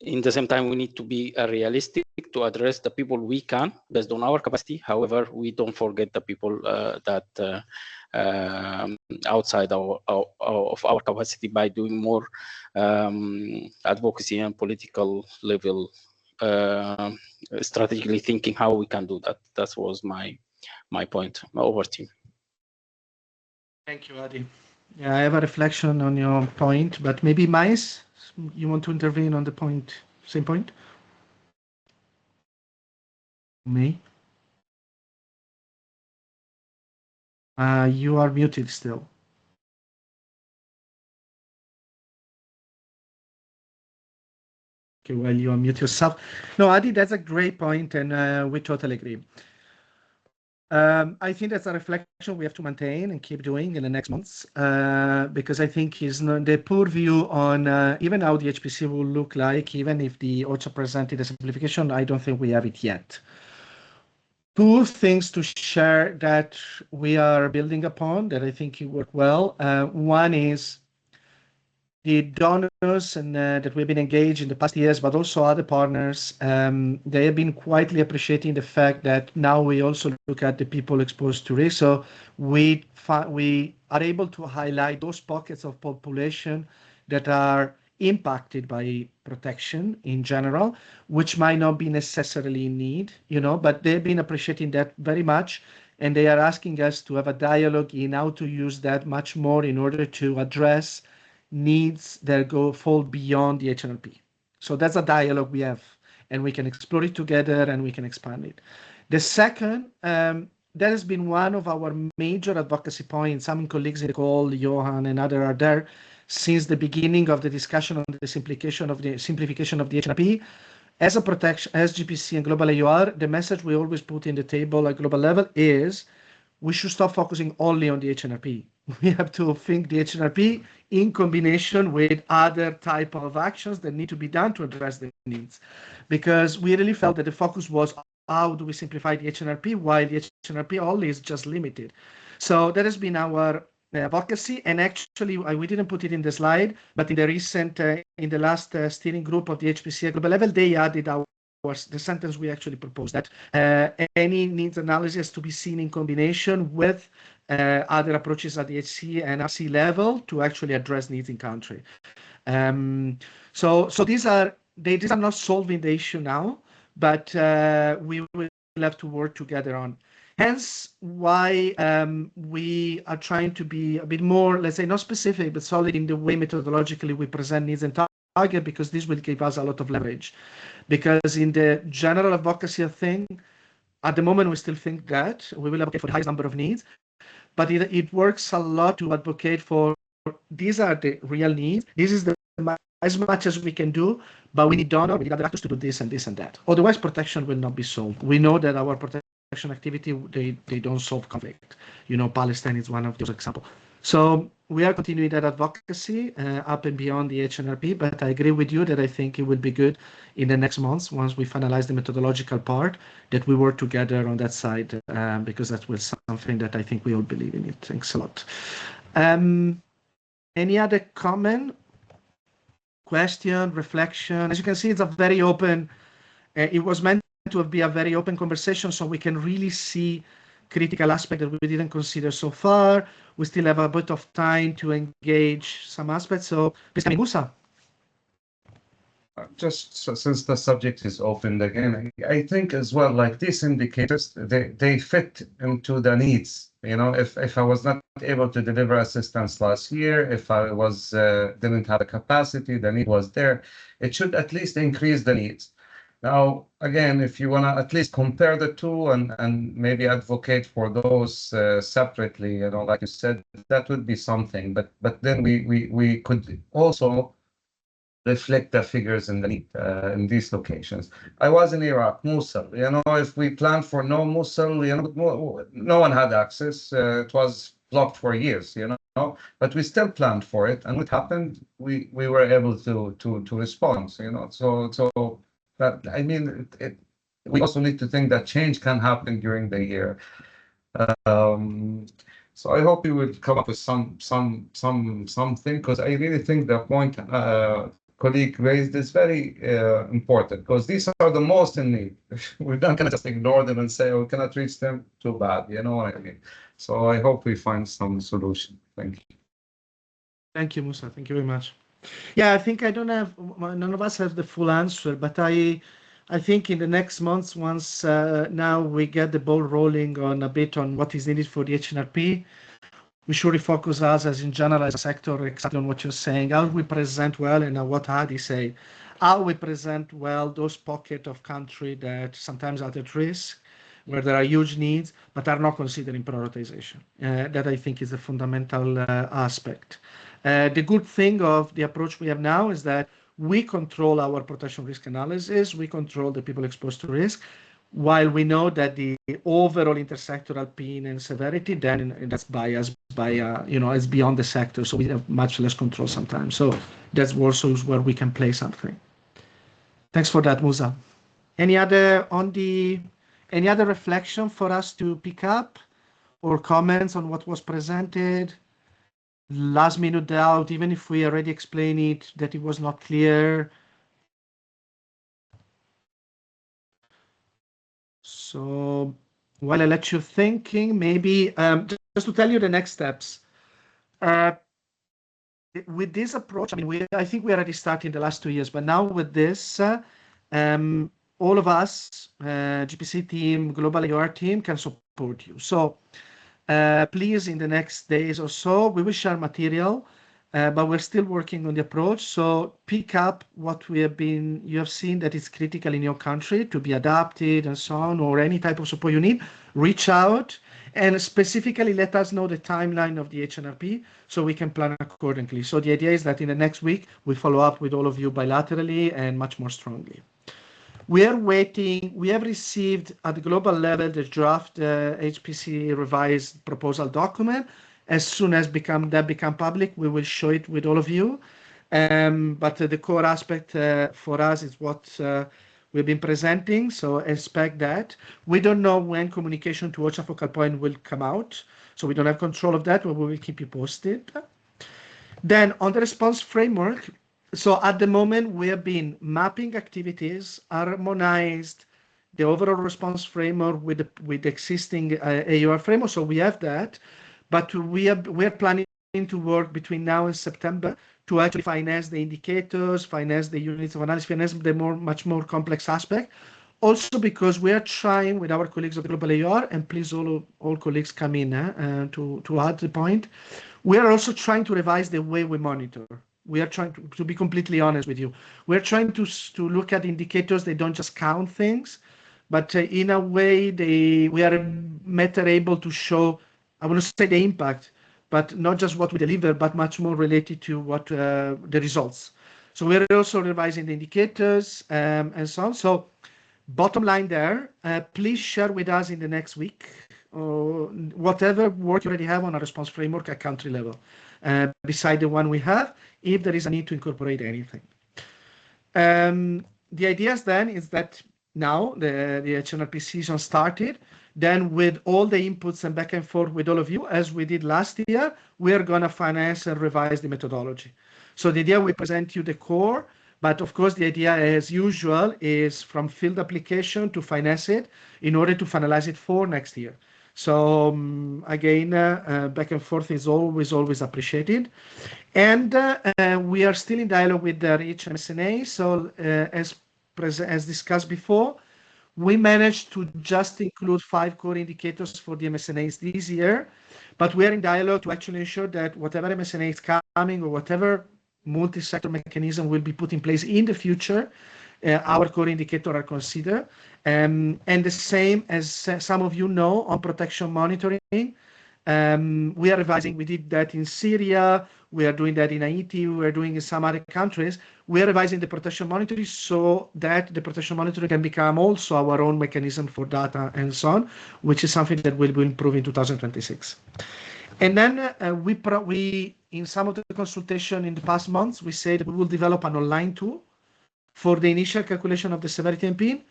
In the same time, we need to be realistic to address the people we can based on our capacity. However, we don't forget the people that outside of our capacity by doing more advocacy and political level, strategically thinking how we can do that. That was my point. Over to you. Thank you, Adi. Yeah, I have a reflection on your point, but maybe Mais, you want to intervene on the point, same point? Me? You are muted still. Okay, well, you unmute yourself. No, Adi, that's a great point, and we totally agree. I think that's a reflection we have to maintain and keep doing in the next months, because I think the poor view on even how the HPC will look like, even if the OCHA presented a simplification, I don't think we have it yet. 2 things to share that we are building upon that I think you work well. One is the donors and that we've been engaged in the past years, but also other partners, they have been quietly appreciating the fact that now we also look at the people exposed to risk. So we are able to highlight those pockets of population that are impacted by protection in general, which might not be necessarily in need, but they've been appreciating that very much. And they are asking us to have a dialogue in how to use that much more in order to address needs that fall beyond the HNLP. So that's a dialogue we have, and we can explore it together and we can expand it. The second, that has been one of our major advocacy points. Some colleagues in the call, Johan and others, are there since the beginning of the discussion on the simplification of the HNRP. As a protection, as GPC and global AUR, the message we always put in the table at global level is we should stop focusing only on the HNRP. We have to think the HNRP in combination with other type of actions that need to be done to address the needs. Because we really felt that the focus was how do we simplify the HNRP while the HNRP only is just limited. So that has been our advocacy, and actually we didn't put it in the slide, but in the recent, in the last steering group of the HPC at global level, they added the sentence we actually proposed, that any needs analysis to be seen in combination with other approaches at the HC and RC level to actually address needs in country. So these are not solving the issue now, but we will have to work together on. Hence why we are trying to be a bit more, let's say, not specific, but solid in the way methodologically we present needs and target, because this will give us a lot of leverage. Because in the general advocacy thing, at the moment, we still think that we will advocate for the highest number of needs, but it works a lot to advocate for these are the real needs. This is as much as we can do, but we need donor, we need other actors to do this and this and that. Otherwise, protection will not be solved. We know that our protection activity, they don't solve conflict. Palestine is one of those examples. So we are continuing that advocacy up and beyond the HNRP, but I agree with you that I think it will be good in the next months, once we finalize the methodological part, that we work together on that side, because that will something that I think we all believe in it. Thanks a lot. Any other comment, question, reflection? As you can see, it's a very open, it was meant to be a very open conversation, so we can really see critical aspect that we didn't consider so far. We still have a bit of time to engage some aspects. So, Mr. Musa. Just since the subject is opened again, I think as well, like these indicators, they fit into the needs. If I was not able to deliver assistance last year, if I was didn't have the capacity, the need was there, it should at least increase the needs. Now, again, if you want to at least compare the two and maybe advocate for those separately, like you said, that would be something. But then we could also reflect the figures in the need in these locations. I was in Iraq, Mosul. If we planned for no Mosul, no one had access. It was blocked for years. But we still planned for it, and what happened? We were able to respond. So. But I mean, we also need to think that change can happen during the year. So I hope you will come up with something, because I really think the point colleague raised is very important, because these are the most in need. We're not going to just ignore them and say, oh, we cannot reach them, too bad. You know what I mean? So I hope we find some solution. Thank you. Thank you, Musa. Thank you very much. Yeah, I think none of us have the full answer, but I think in the next months, once now we get the ball rolling on a bit on what is needed for the HNRP, we should refocus us as in general as a sector exactly on what you're saying, how we present well, and what Hadi said, how we present well those pockets of country that sometimes are at risk, where there are huge needs, but are not considering prioritization. That I think is a fundamental aspect. The good thing of the approach we have now is that we control our protection risk analysis, we control the people exposed to risk, while we know that the overall intersectoral pain and severity, then that's biased by, it's beyond the sector, so we have much less control sometimes. So that's also where we can play something. Thanks for that, Musa. Any other reflection for us to pick up, or comments on what was presented? Last minute doubt, even if we already explained it, that it was not clear. So while I let you thinking, maybe just to tell you the next steps. With this approach, I think we already started in the last 2 years, but now with this, all of us, GPC team, Global AR team, can support you. So please, in the next days or so, we will share material but we're still working on the approach. So pick up what you have seen that is critical in your country to be adapted and so on, or any type of support you need, reach out and specifically let us know the timeline of the HNRP so we can plan accordingly. So the idea is that in the next week, we follow up with all of you bilaterally and much more strongly. We are waiting. We have received at the global level the draft HPC revised proposal document. As soon as that become public, we will show it with all of you. But the core aspect for us is what we've been presenting. So expect that. We don't know when communication to OCHA focal point will come out. So we don't have control of that, but we will keep you posted. Then on the response framework, so at the moment, we have been mapping activities, harmonized the overall response framework with the existing AUR framework. So we have that, but we are planning to work between now and September to actually finance the indicators, finance the units of analysis, finance the much more complex aspect. Also because we are trying with our colleagues of the Global AUR, and please all colleagues come in to add the point. We are also trying to revise the way we monitor. We are trying to be completely honest with you. We're trying to look at indicators. They don't just count things, but in a way we are better able to show, I want to say the impact, but not just what we deliver, but much more related to what the results. So we're also revising the indicators and so on. So bottom line there, please share with us in the next week or whatever work you already have on a response framework at country level. Beside the one we have, if there is a need to incorporate anything. The idea then is that now the HNRP season started, then with all the inputs and back and forth with all of you, as we did last year, we are going to finance and revise the methodology. So the idea we present you the core, but of course the idea as usual is from field application to finance it in order to finalize it for next year. So again, back and forth is always appreciated. And we are still in dialogue with the REACH MSNA. So as discussed before, we managed to just include 5 core indicators for the MSNAs this year, but we are in dialogue to actually ensure that whatever MSNA is coming or whatever multi-sector mechanism will be put in place in the future, our core indicator are considered. And the same as some of you know on protection monitoring, we are revising. We did that in Syria. We are doing that in Haiti. We are doing in some other countries. We are revising the protection monitoring so that the protection monitoring can become also our own mechanism for data and so on, which is something that will improve in 2026. And then we in some of the consultation in the past months, we said we will develop an online tool for the initial calculation of the severity and pain.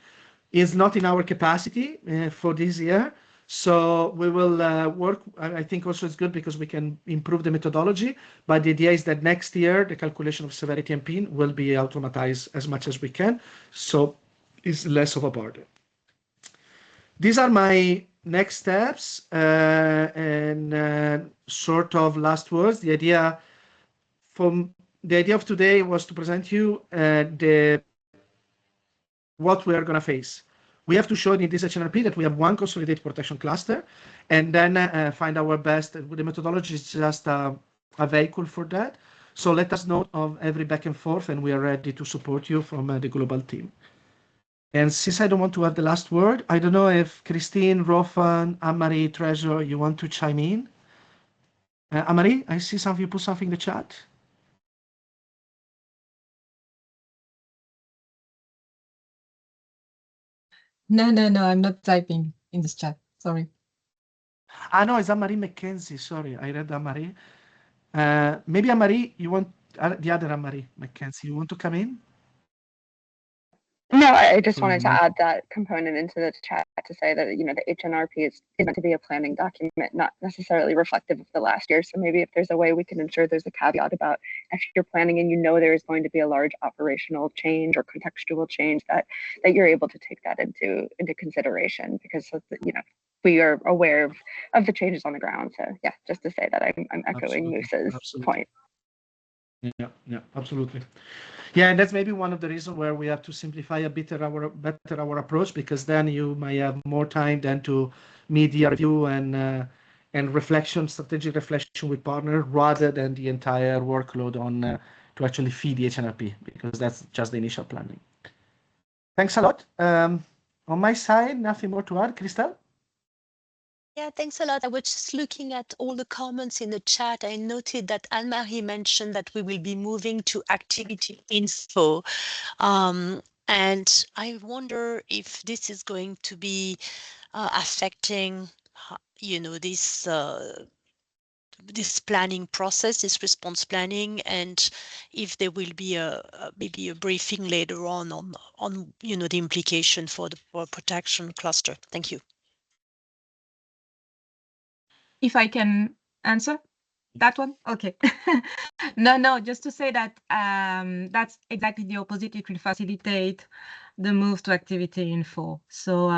Is not in our capacity for this year. So we will work. I think also it's good because we can improve the methodology. But the idea is that next year, the calculation of severity and pain will be automatized as much as we can. So it's less of a burden. These are my next steps and sort of last words. The idea of today was to present you what we are going to face. We have to show in this HNRP that we have one consolidated protection cluster, and then find our best. The methodology is just a vehicle for that. So let us know of every back and forth, and we are ready to support you from the global team. And since I don't want to have the last word, I don't know if Christine, Rofan, Anne-Marie, Treasure, you want to chime in? Anne-Marie, I see some of you put something in the chat. No, I'm not typing in this chat. Sorry. No, it's Anne-Marie McKenzie. Sorry, I read Anne-Marie. Maybe Anne-Marie, you want the other Anne-Marie McKenzie, you want to come in? No, I just wanted to add that component into the chat to say that, the HNRP is meant to be a planning document, not necessarily reflective of the last year. So maybe if there's a way we can ensure there's a caveat about if you're planning and there is going to be a large operational change or contextual change, that you're able to take that into consideration, because we are aware of the changes on the ground. So yeah, just to say that I'm echoing Moose's point. Yeah, absolutely. Yeah, and that's maybe one of the reasons where we have to simplify a bit our approach, because then you might have more time then to media review and and reflection, strategic reflection with partner, rather than the entire workload on to actually feed the HNRP, because that's just the initial planning. Thanks a lot. On my side, nothing more to add. Christelle? Yeah, thanks a lot. I was just looking at all the comments in the chat. I noted that Anne-Marie mentioned that we will be moving to activity info. And I wonder if this is going to be affecting, this planning process, this response planning, and if there will be maybe a briefing later on the implication for the protection cluster. Thank you. If I can answer that one, okay. No, just to say that that's exactly the opposite. It will facilitate the move to activity info. So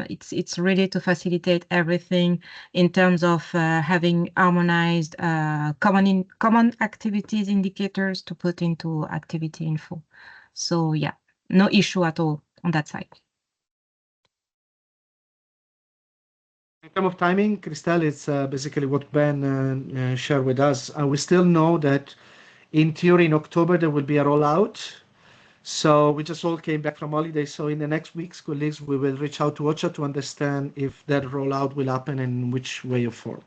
it's really to facilitate everything in terms of having harmonized common activities indicators to put into activity info. So yeah, no issue at all on that side. In terms of timing, Christelle, it's basically what Ben shared with us. We still know that in theory in October there will be a rollout. So we just all came back from holiday. So in the next weeks, colleagues, we will reach out to OCHA to understand if that rollout will happen and in which way or form.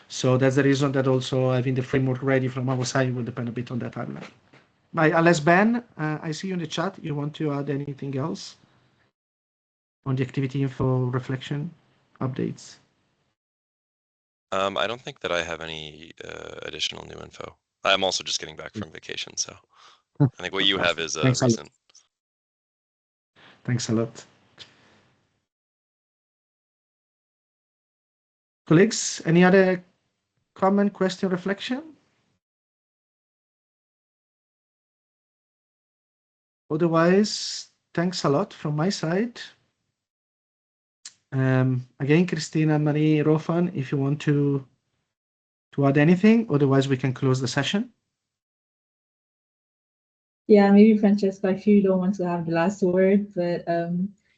So that's the reason that also having the framework ready from our side will depend a bit on that timeline. Unless Ben, I see you in the chat. You want to add anything else on the activity info reflection updates? I don't think that I have any additional new info. I'm also just getting back from vacation, so I think what you have is recent. Thanks a lot. Colleagues, any other comment, question, reflection? Otherwise, thanks a lot from my side. Again, Christina, Marie, Rofan, if you want to add anything, otherwise we can close the session. Yeah, maybe Francesca, if you don't want to have the last word, but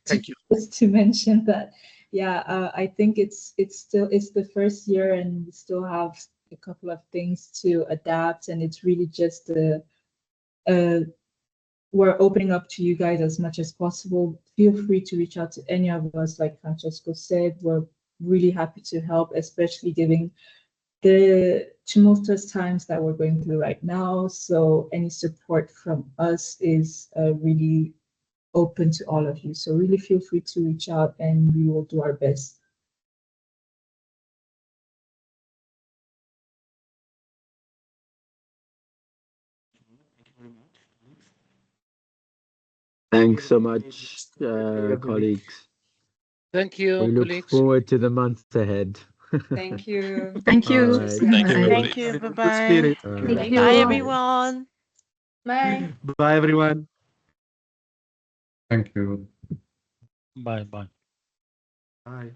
thank you. Just to mention that, yeah, I think it's the first year and we still have a couple of things to adapt, and it's really just we're opening up to you guys as much as possible. Feel free to reach out to any of us, like Francesco said. We're really happy to help, especially given the tumultuous times that we're going through right now. So any support from us is really open to all of you. So really feel free to reach out and we will do our best. Thanks so much, colleagues. Thank you, we look colleagues. forward to the months ahead. Thank you. Thank you. Right. Thank you, everybody. Thank you. Bye-bye. Thank you. Bye, everyone. Bye. Bye, everyone. Thank you. Bye. Bye.